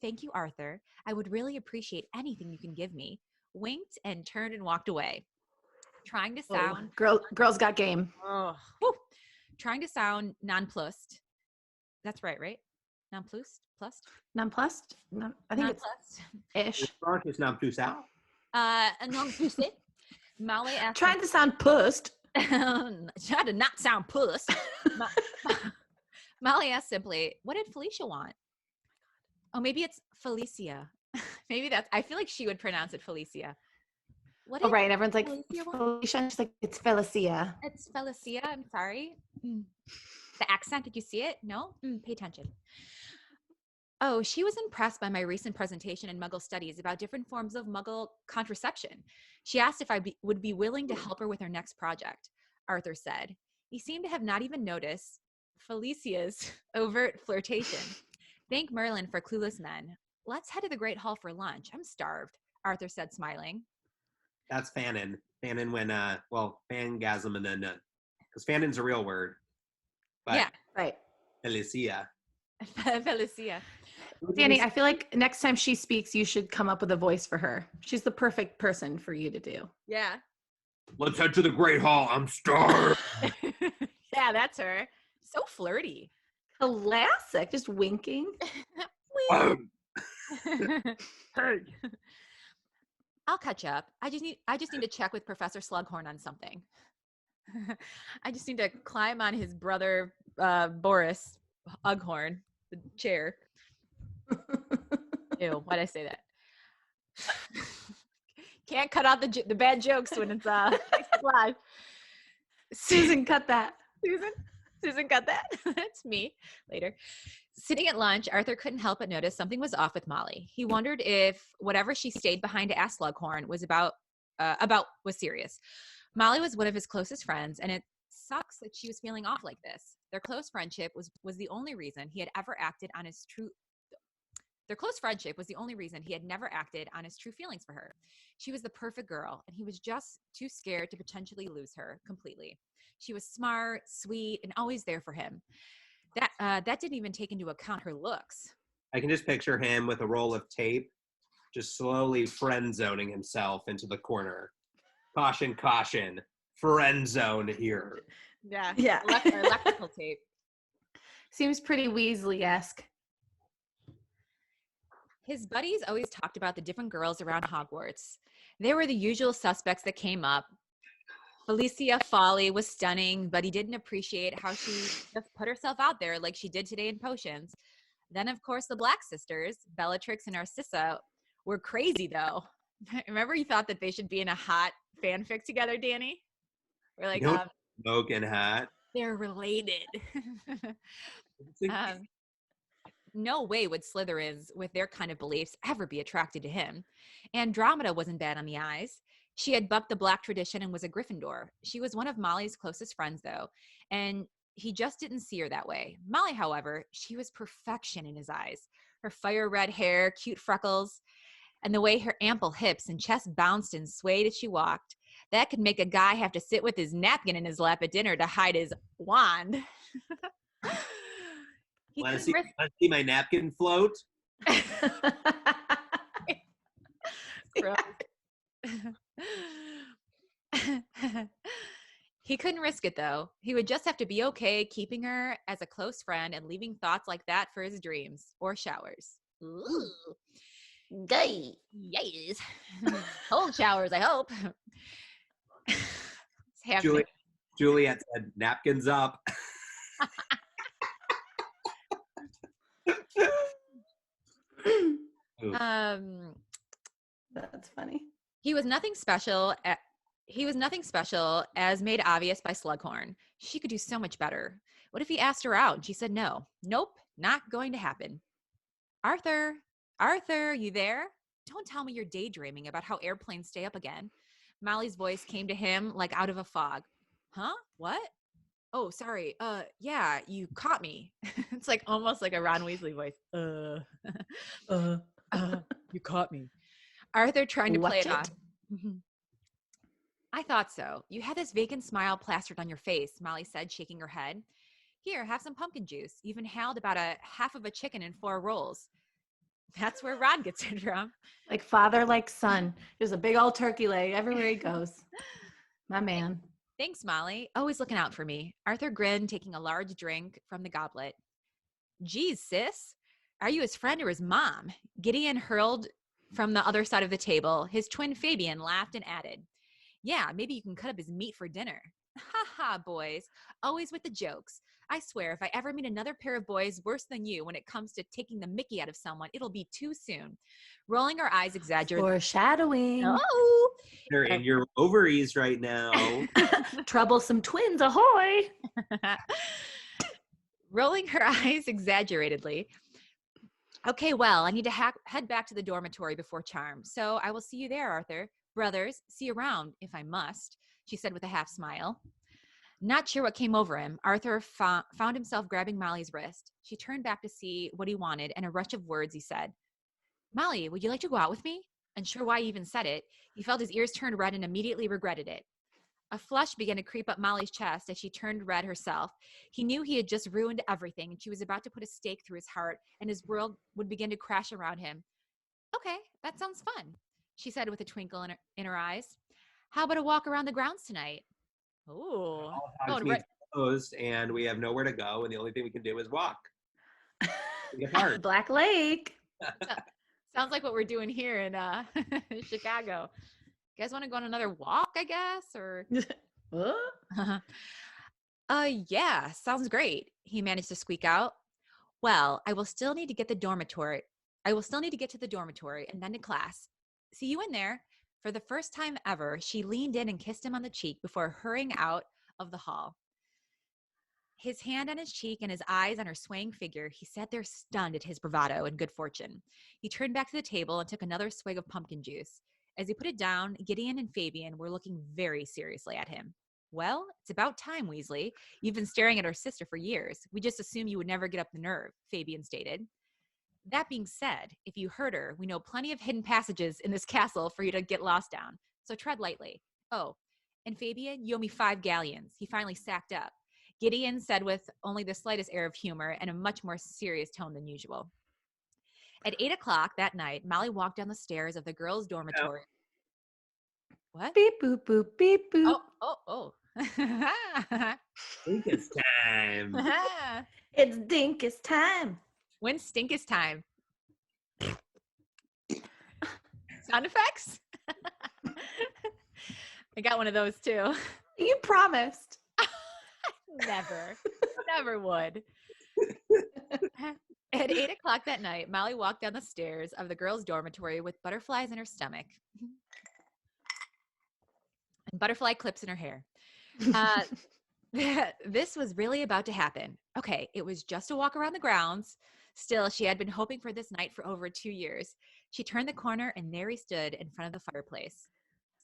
Speaker 2: "Thank you, Arthur. I would really appreciate anything you can give me." Winked and turned and walked away. Trying to sound
Speaker 1: Girls got game.
Speaker 2: trying to sound nonplussed. That's right? Nonplussed? Plussed?
Speaker 1: Nonplussed? No, I think
Speaker 2: Nonplussed.
Speaker 1: it's ish.
Speaker 3: It's not too south.
Speaker 2: Nonplussed. Molly asked
Speaker 1: Trying to sound pussed.
Speaker 2: try to not sound puss. Molly asked simply, what did Felicia want? Oh, maybe it's Felicia. Maybe that's, I feel like she would pronounce it Felicia. What
Speaker 1: Oh,
Speaker 2: did
Speaker 1: right. And everyone's like,
Speaker 2: Felicia want?
Speaker 1: Felicia. And she's like, it's Felicia.
Speaker 2: It's Felicia. I'm sorry. The accent, did you see it? No? Pay attention. Oh, she was impressed by my recent presentation in Muggle studies about different forms of Muggle contraception. She asked if I would be willing to help her with her next project. Arthur said. He seemed to have not even noticed Felicia's overt flirtation. Thank Merlin for clueless men. Let's head to the Great Hall for lunch. I'm starved, Arthur said, smiling.
Speaker 3: That's Fanon. Fanon when, Fangasm and then, because Fanon's a real word. But
Speaker 2: Yeah.
Speaker 1: Right.
Speaker 3: Felicia.
Speaker 2: Felicia.
Speaker 1: Danny, I feel like next time she speaks, you should come up with a voice for her. She's the perfect person for you to do.
Speaker 2: Yeah.
Speaker 3: Let's head to the Great Hall. I'm starved.
Speaker 2: Yeah, that's her. So flirty.
Speaker 1: Classic. Just winking.
Speaker 2: Hey. I'll catch up. I just need to check with Professor Slughorn on something. I just need to climb on his brother Boris Ughorn, the chair. Ew, why'd I say that? Can't cut out the bad jokes when it's live.
Speaker 1: Susan, cut that.
Speaker 2: Susan cut that. That's me later. Sitting at lunch, Arthur couldn't help but notice something was off with Molly. He wondered if whatever she stayed behind to ask Slughorn was about was serious. Molly was one of his closest friends, and it sucks that she was feeling off like this. Their close friendship was the only reason he had ever acted on his true. Their close friendship was the only reason he had never acted on his true feelings for her. She was the perfect girl, and he was just too scared to potentially lose her completely. She was smart, sweet, and always there for him. That didn't even take into account her looks.
Speaker 3: I can just picture him with a roll of tape, just slowly friend zoning himself into the corner. Caution, caution, friend zone here.
Speaker 2: Yeah.
Speaker 1: Yeah.
Speaker 2: Electrical tape.
Speaker 1: Seems pretty Weasley-esque.
Speaker 2: His buddies always talked about the different girls around Hogwarts. They were the usual suspects that came up. Felicia Folly was stunning, but he didn't appreciate how she just put herself out there like she did today in Potions. Then, of course, the Black sisters, Bellatrix and Narcissa, were crazy, though. Remember you thought that they should be in a hot fanfic together, Danny? We're like,
Speaker 3: smoking hot.
Speaker 2: they're related. No way would Slytherins, with their kind of beliefs, ever be attracted to him. Andromeda wasn't bad on the eyes. She had bucked the Black tradition and was a Gryffindor. She was one of Molly's closest friends, though, and he just didn't see her that way. Molly, however, she was perfection in his eyes. Her fire red hair, cute freckles, and the way her ample hips and chest bounced and swayed as she walked. That could make a guy have to sit with his napkin in his lap at dinner to hide his wand.
Speaker 3: Want to see my napkin float?
Speaker 2: He couldn't risk it, though. He would just have to be okay keeping her as a close friend and leaving thoughts like that for his dreams or showers. Ooh.
Speaker 1: Gay.
Speaker 2: Yes. Cold showers, I hope.
Speaker 3: Juliet said, napkins up.
Speaker 1: That's funny.
Speaker 2: He was nothing special as made obvious by Slughorn. She could do so much better. What if he asked her out and she said no? Nope, not going to happen. Arthur, you there? Don't tell me you're daydreaming about how airplanes stay up again. Molly's voice came to him like out of a fog. Huh? What? Oh, sorry. Yeah, you caught me. It's like almost like a Ron Weasley voice. You caught me. Arthur trying to play it off. I thought so. You had this vacant smile plastered on your face, Molly said, shaking her head. Here, have some pumpkin juice. You even held about a half of a chicken in 4 rolls. That's where Ron gets it from.
Speaker 1: Like father, like son. There's a big old turkey leg everywhere he goes. My man.
Speaker 2: Thanks, Molly. Always looking out for me. Arthur grinned, taking a large drink from the goblet. Geez, sis. Are you his friend or his mom? Gideon hurled from the other side of the table. His twin Fabian laughed and added, yeah, maybe you can cut up his meat for dinner. Ha ha, boys. Always with the jokes. I swear, if I ever meet another pair of boys worse than you when it comes to taking the mickey out of someone, it'll be too soon. Rolling her eyes exaggerated.
Speaker 1: Foreshadowing.
Speaker 2: Oh.
Speaker 3: They're in your ovaries right now.
Speaker 1: Troublesome twins, ahoy.
Speaker 2: Rolling her eyes exaggeratedly. Okay, well, I need to head back to the dormitory before charm. So I will see you there, Arthur. Brothers, see you around, if I must, she said with a half smile. Not sure what came over him, Arthur found himself grabbing Molly's wrist. She turned back to see what he wanted, and a rush of words he said, Molly, would you like to go out with me? Unsure why he even said it, he felt his ears turn red and immediately regretted it. A flush began to creep up Molly's chest as she turned red herself. He knew he had just ruined everything, and she was about to put a stake through his heart, and his world would begin to crash around him. Okay, that sounds fun, she said with a twinkle in her eyes. How about a walk around the grounds tonight? Ooh.
Speaker 3: Closed, and we have nowhere to go, and the only thing we can do is walk.
Speaker 1: Black Lake.
Speaker 2: Sounds like what we're doing here in Chicago. You guys want to go on another walk, I guess? Or yeah, sounds great, he managed to squeak out. Well, I will still need to get to the dormitory and then to class. See you in there. For the first time ever, she leaned in and kissed him on the cheek before hurrying out of the hall. His hand on his cheek and his eyes on her swaying figure, he sat there stunned at his bravado and good fortune. He turned back to the table and took another swig of pumpkin juice. As he put it down, Gideon and Fabian were looking very seriously at him. Well, it's about time, Weasley. You've been staring at our sister for years. We just assumed you would never get up the nerve, Fabian stated. That being said, if you hurt her, we know plenty of hidden passages in this castle for you to get lost down. So tread lightly. Oh, and Fabian, you owe me 5 galleons. He finally sacked up. Gideon said with only the slightest air of humor and a much more serious tone than usual. At 8 o'clock that night, Molly walked down the stairs of the girls' dormitory. What?
Speaker 1: Beep, boop, boop, beep, boop.
Speaker 2: Oh.
Speaker 3: Dinkus time.
Speaker 1: It's Dinkus time.
Speaker 2: When's Stinkus time? Sound effects? I got one of those too.
Speaker 1: You promised.
Speaker 2: Never would. At 8 o'clock that night, Molly walked down the stairs of the girls' dormitory with butterflies in her stomach and butterfly clips in her hair. This was really about to happen. Okay, it was just a walk around the grounds. Still, she had been hoping for this night for over 2 years. She turned the corner, and there he stood in front of the fireplace.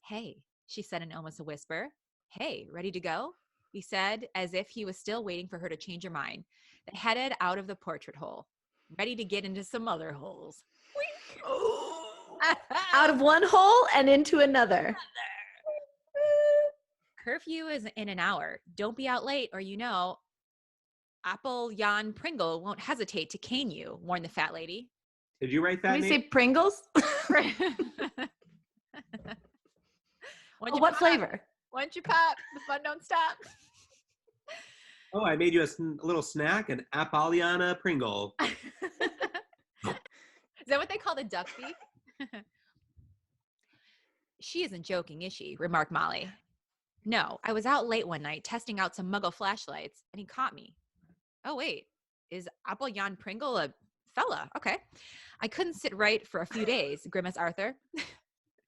Speaker 2: Hey, she said in almost a whisper. Hey, ready to go? He said, as if he was still waiting for her to change her mind. They headed out of the portrait hole, ready to get into some other holes.
Speaker 1: Out of one hole and into another.
Speaker 2: Curfew is in an hour. Don't be out late, or you know, Apple Jan Pringle won't hesitate to cane you, warned the fat lady.
Speaker 3: Did you write that
Speaker 1: Did we
Speaker 3: name?
Speaker 1: say Pringles? What flavor?
Speaker 2: Once you pop, the fun don't stop.
Speaker 3: Oh, I made you a little snack, an Apollyon Pringle.
Speaker 2: Is that what they call the duck beak? She isn't joking, is she? Remarked Molly. No, I was out late one night testing out some muggle flashlights, and he caught me. Oh, wait. Is Apollyon Pringle a fella? Okay. I couldn't sit right for a few days, grimaced Arthur.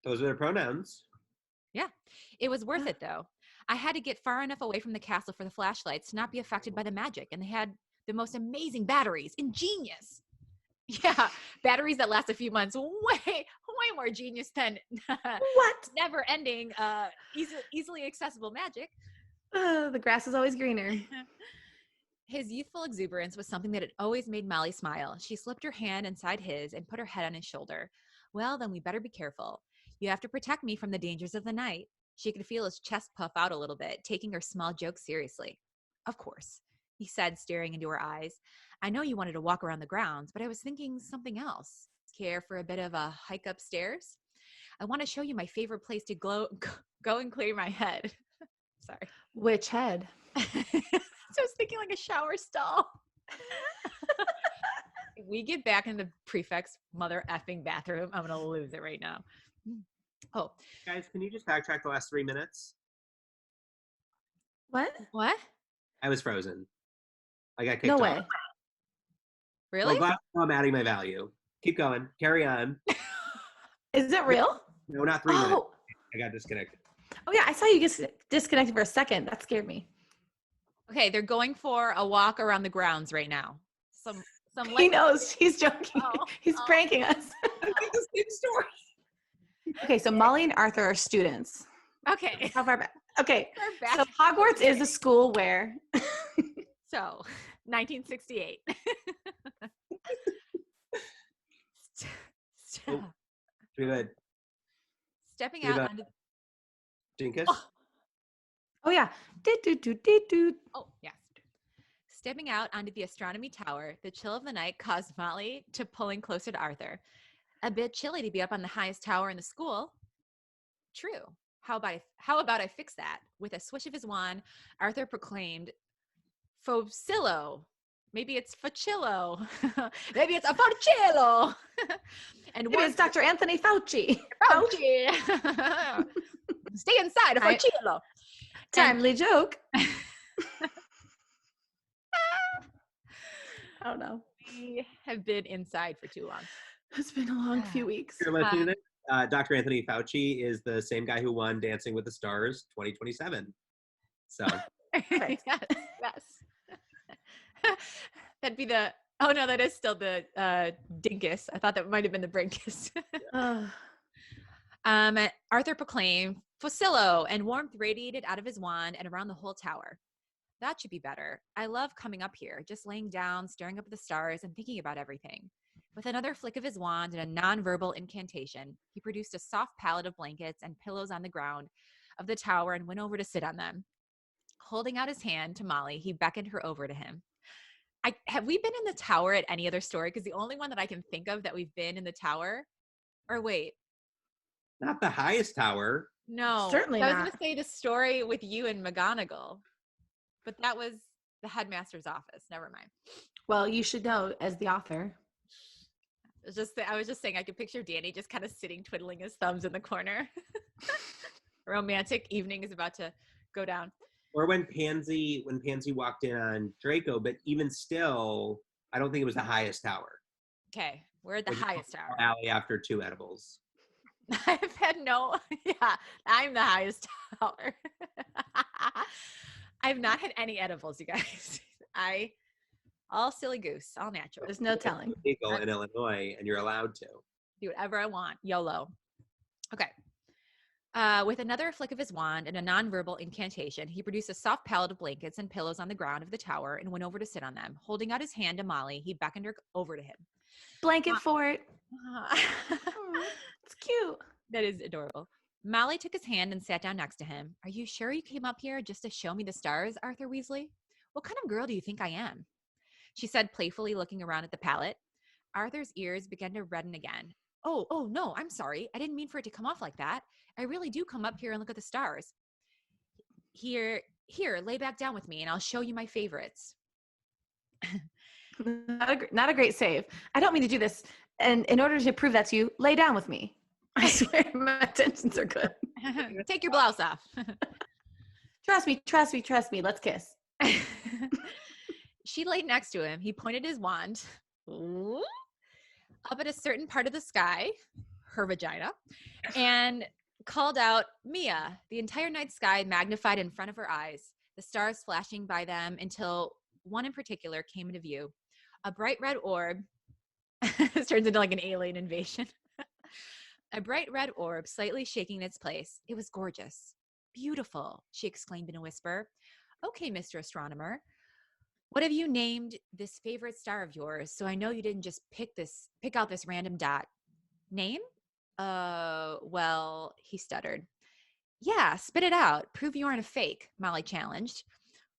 Speaker 3: Those are their pronouns.
Speaker 2: Yeah. It was worth it, though. I had to get far enough away from the castle for the flashlights to not be affected by the magic, and they had the most amazing batteries. Ingenious. Yeah, batteries that last a few months. Way more genius than
Speaker 1: What?
Speaker 2: never-ending, easily accessible magic.
Speaker 1: The grass is always greener.
Speaker 2: His youthful exuberance was something that had always made Molly smile. She slipped her hand inside his and put her head on his shoulder. Well, then we better be careful. You have to protect me from the dangers of the night. She could feel his chest puff out a little bit, taking her small joke seriously. Of course, he said, staring into her eyes. I know you wanted to walk around the grounds, but I was thinking something else. Care for a bit of a hike upstairs? I want to show you my favorite place to go and clear my head. Sorry.
Speaker 1: Which head?
Speaker 2: So I was thinking like a shower stall. If we get back in the prefect's mother effing bathroom, I'm going to lose it right now. Oh.
Speaker 3: Guys, can you just backtrack the last 3 minutes?
Speaker 1: What?
Speaker 3: I was frozen. I got kicked
Speaker 1: No
Speaker 3: off.
Speaker 1: way.
Speaker 2: Really?
Speaker 3: Well, I'm adding my value. Keep going. Carry on.
Speaker 1: Is it real?
Speaker 3: No, not 3 minutes.
Speaker 1: Oh.
Speaker 3: I got disconnected.
Speaker 1: Oh yeah, I saw you get disconnected for a second. That scared me.
Speaker 2: Okay, they're going for a walk around the grounds right now. Some
Speaker 1: He knows. He's joking. He's pranking us.
Speaker 3: I think the same story.
Speaker 1: Okay, so Molly and Arthur are students.
Speaker 2: Okay.
Speaker 1: How far back? Okay,
Speaker 2: We're
Speaker 1: so
Speaker 2: back.
Speaker 1: Hogwarts is a school where
Speaker 2: So, 1968.
Speaker 3: Oh. Pretty good.
Speaker 2: Stepping out
Speaker 3: Eva.
Speaker 2: onto
Speaker 3: Dinkus?
Speaker 1: oh yeah,
Speaker 2: Oh, yes. Stepping out onto the astronomy tower, the chill of the night caused Molly to pulling closer to Arthur. A bit chilly to be up on the highest tower in the school. True. How about I fix that? With a swish of his wand, Arthur proclaimed, Focillo. Maybe it's Facillo. Maybe it's a Facillo. And
Speaker 1: Maybe it's Dr. Anthony Fauci.
Speaker 2: Fauci. Stay inside, a
Speaker 1: I-
Speaker 2: Facillo.
Speaker 1: Timely joke. I don't know.
Speaker 2: We have been inside for too long.
Speaker 1: It's been a long few weeks.
Speaker 3: If you're listening to this, Dr. Anthony Fauci is the same guy who won Dancing with the Stars 2027. So
Speaker 1: Right.
Speaker 2: Yes. That'd be the, oh no, that is still the dinkus. I thought that might have been the brinkus.
Speaker 1: Ugh.
Speaker 2: Arthur proclaimed, Focillo, and warmth radiated out of his wand and around the whole tower. That should be better. I love coming up here, just laying down, staring up at the stars, and thinking about everything. With another flick of his wand and a nonverbal incantation, he produced a soft pallet of blankets and pillows on the ground of the tower and went over to sit on them. Holding out his hand to Molly, he beckoned her over to him. Have we been in the tower at any other story? Because the only one that I can think of that we've been in the tower, or wait,
Speaker 3: not the highest tower.
Speaker 2: no,
Speaker 1: Certainly
Speaker 2: I was
Speaker 1: not.
Speaker 2: going to say the story with you and McGonagall, but that was the headmaster's office. Never mind.
Speaker 1: Well, you should know as the author.
Speaker 2: I was just saying I could picture Danny just kind of sitting twiddling his thumbs in the corner. Romantic evening is about to go down.
Speaker 3: Or when Pansy walked in on Draco, but even still, I don't think it was the highest tower.
Speaker 2: Okay, we're at the
Speaker 3: Like,
Speaker 2: highest tower.
Speaker 3: Alley after 2 edibles.
Speaker 2: I've had I'm the highest tower. I've not had any edibles, you guys. All silly goose, all natural.
Speaker 1: There's no telling.
Speaker 3: Legal in Illinois, and you're allowed to.
Speaker 2: Do whatever I want. YOLO. Okay. With another flick of his wand and a nonverbal incantation, he produced a soft pallet of blankets and pillows on the ground of the tower and went over to sit on them. Holding out his hand to Molly, he beckoned her over to him.
Speaker 1: Blanket fort. It's cute.
Speaker 2: That is adorable. Molly took his hand and sat down next to him. Are you sure you came up here just to show me the stars, Arthur Weasley? What kind of girl do you think I am? She said playfully, looking around at the pallet. Arthur's ears began to redden again. Oh, no, I'm sorry. I didn't mean for it to come off like that. I really do come up here and look at the stars. Here, lay back down with me and I'll show you my favorites.
Speaker 1: Not a great save. I don't mean to do this. And in order to prove that to you, lay down with me. I swear my intentions are good.
Speaker 2: Take your blouse off.
Speaker 1: Trust me. Let's kiss.
Speaker 2: She laid next to him. He pointed his wand up at a certain part of the sky, her vagina, and called out, Mia. The entire night sky magnified in front of her eyes, the stars flashing by them until one in particular came into view. A bright red orb. This turns into like an alien invasion. A bright red orb slightly shaking in its place. It was gorgeous. Beautiful, she exclaimed in a whisper. Okay, Mr. Astronomer. What have you named this favorite star of yours? So I know you didn't just pick out this random dot. Name? Well, he stuttered. Yeah, spit it out. Prove you aren't a fake, Molly challenged.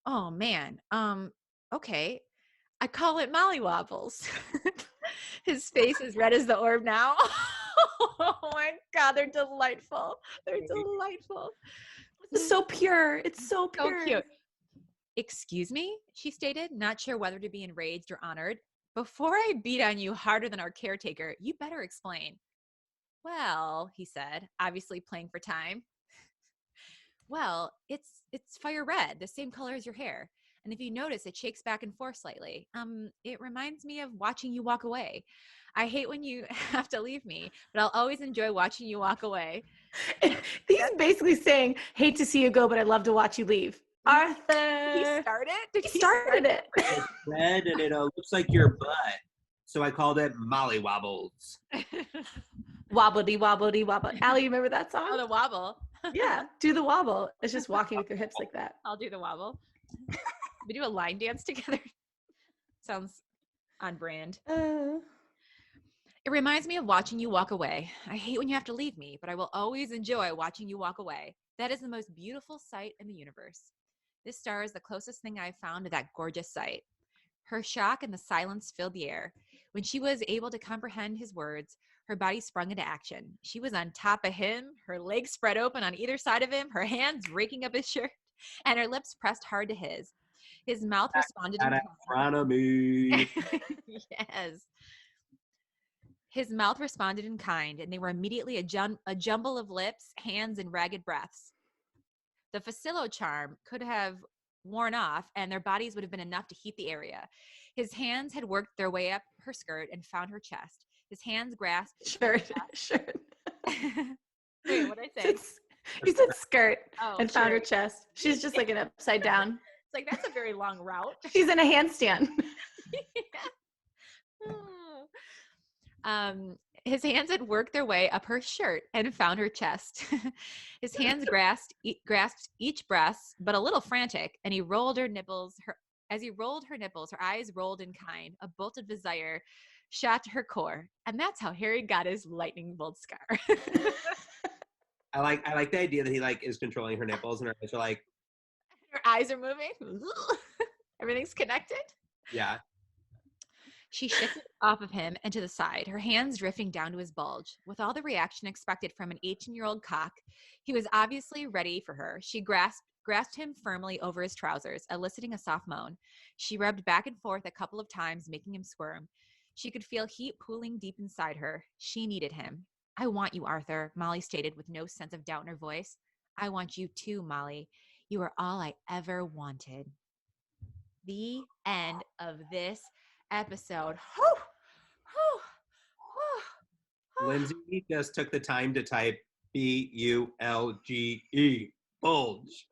Speaker 2: Oh man. Okay. I call it Molly Wobbles. His face is red as the orb now. Oh my God, they're delightful. They're delightful.
Speaker 1: It's so pure. It's so pure.
Speaker 2: So cute. Excuse me, she stated, not sure whether to be enraged or honored. Before I beat on you harder than our caretaker, you better explain. Well, he said, obviously playing for time. Well, it's fire red, the same color as your hair. And if you notice, it shakes back and forth slightly. It reminds me of watching you walk away. I hate when you have to leave me, but I'll always enjoy watching you walk away.
Speaker 1: He's basically saying, hate to see you go, but I'd love to watch you leave. Arthur.
Speaker 2: He started?
Speaker 1: He started it.
Speaker 3: It's red and it looks like your butt. So I called it Molly Wobbles.
Speaker 1: Wobbledy, wobbledy, wobble. Allie, you remember that song?
Speaker 2: Oh, the wobble.
Speaker 1: Yeah, do the wobble. It's just walking with your hips like that.
Speaker 2: I'll do the wobble. We do a line dance together. Sounds on brand. It reminds me of watching you walk away. I hate when you have to leave me, but I will always enjoy watching you walk away. That is the most beautiful sight in the universe. This star is the closest thing I've found to that gorgeous sight. Her shock and the silence filled the air. When she was able to comprehend his words, her body sprung into action. She was on top of him, her legs spread open on either side of him, her hands raking up his shirt, and her lips pressed hard to his. His mouth responded in
Speaker 3: ASStronomy.
Speaker 2: Yes. His mouth responded in kind, and they were immediately a jumble of lips, hands, and ragged breaths. The facilo charm could have worn off, and their bodies would have been enough to heat the area. His hands had worked their way up her skirt and found her chest. His hands grasped...
Speaker 1: Shirt.
Speaker 2: Wait, what did I say?
Speaker 1: You said skirt and found her
Speaker 2: shirt.
Speaker 1: chest. She's just like an upside down.
Speaker 2: It's like, that's a very long route.
Speaker 1: She's in a handstand.
Speaker 2: His hands had worked their way up her shirt and found her chest. His hands grasped each breast, but a little frantic, and he rolled her nipples. As he rolled her nipples, her eyes rolled in kind. A bolt of desire shot to her core, and that's how Harry got his lightning bolt scar.
Speaker 3: I like the idea that he is controlling her nipples and her eyes are
Speaker 2: Her eyes are moving. Everything's connected.
Speaker 3: Yeah.
Speaker 2: She shifted off of him and to the side, her hands drifting down to his bulge. With all the reaction expected from an 18-year-old cock, he was obviously ready for her. She grasped him firmly over his trousers, eliciting a soft moan. She rubbed back and forth a couple of times, making him squirm. She could feel heat pooling deep inside her. She needed him. I want you, Arthur, Molly stated with no sense of doubt in her voice. I want you too, Molly. You are all I ever wanted. The end of this episode.
Speaker 3: Lindsay just took the time to type BULGE, bulge.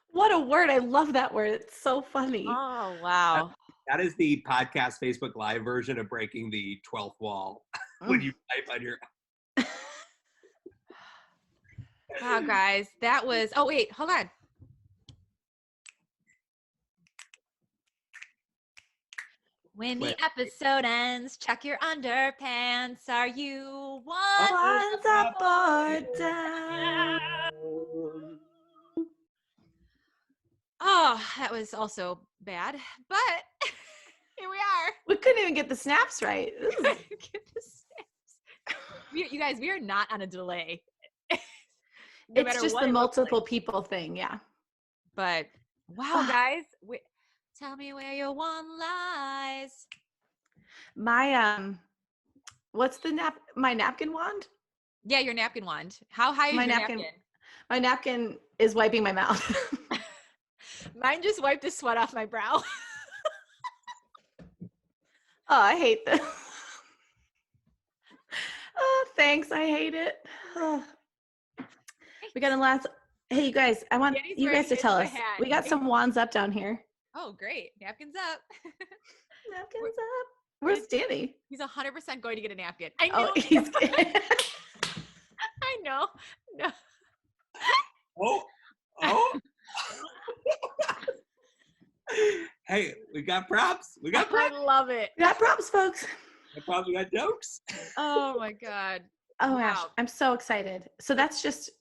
Speaker 1: What a word. I love that word. It's so funny.
Speaker 2: Oh, wow.
Speaker 3: That is the podcast Facebook Live version of breaking the 12th wall when you type on your...
Speaker 2: Wow, guys. That was... Oh, wait. Hold on. When the episode ends, check your underpants. Are you
Speaker 1: One's up or down?
Speaker 2: Oh, that was also bad. But here we are.
Speaker 1: We couldn't even get the snaps right.
Speaker 2: Get the snaps. You guys, we are not on a delay. No
Speaker 1: it's
Speaker 2: matter
Speaker 1: just
Speaker 2: what
Speaker 1: the
Speaker 2: it looks
Speaker 1: multiple
Speaker 2: like.
Speaker 1: people thing. Yeah.
Speaker 2: But wow, guys, tell me where your wand lies.
Speaker 1: My what's my napkin wand?
Speaker 2: Yeah, your napkin wand. How high is
Speaker 1: My
Speaker 2: your
Speaker 1: napkin.
Speaker 2: napkin?
Speaker 1: My napkin is wiping my mouth.
Speaker 2: Mine just wiped the sweat off my brow.
Speaker 1: Oh, I hate this. Oh, thanks. I hate it. Oh. We got a last. Hey, you guys, I want
Speaker 2: Danny's
Speaker 1: you
Speaker 2: wearing
Speaker 1: guys to
Speaker 2: his
Speaker 1: tell
Speaker 2: in
Speaker 1: us.
Speaker 2: the hat.
Speaker 1: We got some wands up down here.
Speaker 2: Oh, great. Napkins up.
Speaker 1: Napkins up. Where's Danny?
Speaker 2: He's 100% going to get a napkin. I
Speaker 1: Oh,
Speaker 2: know.
Speaker 1: he's.
Speaker 2: I know. No.
Speaker 3: Oh. Hey, we got props. We got props.
Speaker 2: I love it.
Speaker 1: We got props, folks.
Speaker 3: We got props. We got jokes.
Speaker 2: Oh my God.
Speaker 1: Oh my gosh,
Speaker 2: Wow.
Speaker 1: I'm so excited. So that's just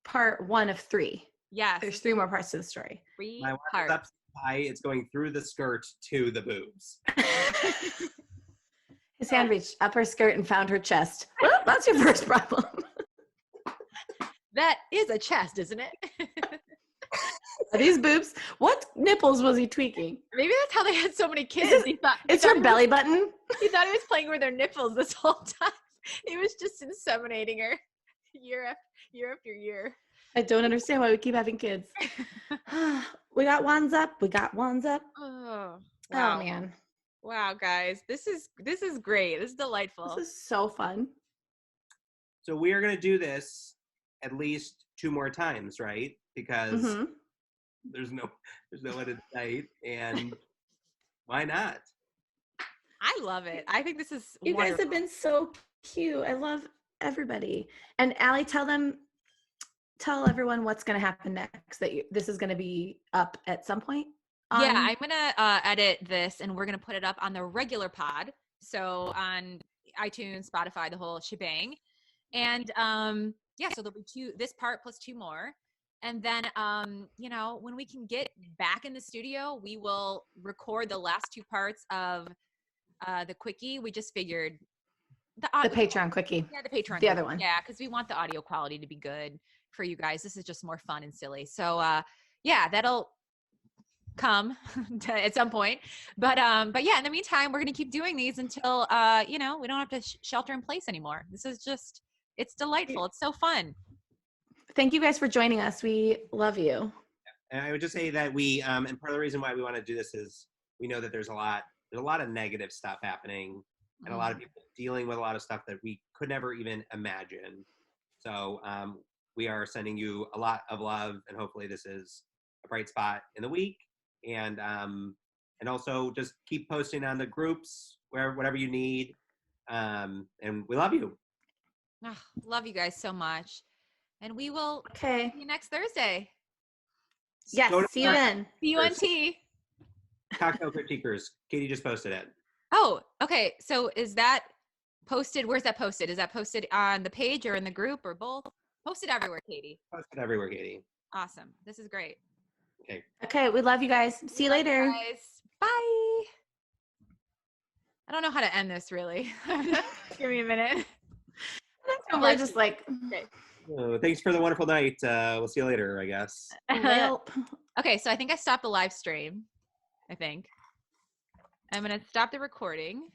Speaker 1: part 1 of 3.
Speaker 2: Yes.
Speaker 1: There's 3 more parts to the story.
Speaker 2: 3
Speaker 3: My one is
Speaker 2: parts.
Speaker 3: up high. It's going through the skirt to the boobs.
Speaker 1: His hand reached up her skirt and found her chest. Well, that's your first problem.
Speaker 2: That is a chest, isn't it?
Speaker 1: Are these boobs? What nipples was he tweaking?
Speaker 2: Maybe that's how they had so many kids.
Speaker 1: It's her belly button.
Speaker 2: He thought he was playing with her nipples this whole time. He was just inseminating her year after year.
Speaker 1: I don't understand why we keep having kids. We got wands up. We got wands up.
Speaker 2: Oh, wow.
Speaker 1: Oh man,
Speaker 2: Wow, guys. This is great. This is delightful.
Speaker 1: this is so fun.
Speaker 3: So we are going to do this at least 2 more times, right? Because
Speaker 1: Mhm.
Speaker 3: there's no one in sight, and why not?
Speaker 2: I love it. I think this is
Speaker 1: You
Speaker 2: wonderful.
Speaker 1: guys have been so cute. I love everybody. And Allie, tell everyone what's going to happen next. This is going to be up at some point.
Speaker 2: Yeah, I'm gonna edit this, and we're gonna put it up on the regular pod. So on iTunes, Spotify, the whole shebang. And yeah, so there'll be this part plus 2 more. And then when we can get back in the studio, we will record the last 2 parts of the Quickie. We just figured
Speaker 1: the Patreon Quickie.
Speaker 2: Yeah, the Patreon.
Speaker 1: The other one.
Speaker 2: Yeah, because we want the audio quality to be good for you guys. This is just more fun and silly. So yeah, that'll come at some point. But yeah, in the meantime, we're gonna keep doing these until we don't have to shelter in place anymore. This is just, it's delightful. It's so fun.
Speaker 1: Thank you guys for joining us. We love you.
Speaker 3: And I would just say that we, and part of the reason why we want to do this is we know that there's a lot of negative stuff happening, and a lot of people dealing with a lot of stuff that we could never even imagine. So we are sending you a lot of love, and hopefully this is a bright spot in the week. And also just keep posting on the groups, whatever you need. And we love you.
Speaker 2: Oh, love you guys so much. And we will
Speaker 1: Okay.
Speaker 2: see you next Thursday.
Speaker 1: Yes. See you then.
Speaker 2: See you on T.
Speaker 3: Cocktail Critiquers. Katie just posted it.
Speaker 2: Oh, okay. So is that posted? Where's that posted? Is that posted on the page or in the group or both? Posted everywhere, Katie.
Speaker 3: Posted everywhere, Katie.
Speaker 2: Awesome. This is great.
Speaker 3: Okay.
Speaker 1: Okay. We love you guys. See you later.
Speaker 2: Guys. Bye. I don't know how to end this really. Give me a minute.
Speaker 1: We're just like,
Speaker 2: Okay.
Speaker 3: Thanks for the wonderful night. We'll see you later, I guess.
Speaker 1: well,
Speaker 2: Okay, so I think I stopped the live stream. I'm going to stop the recording.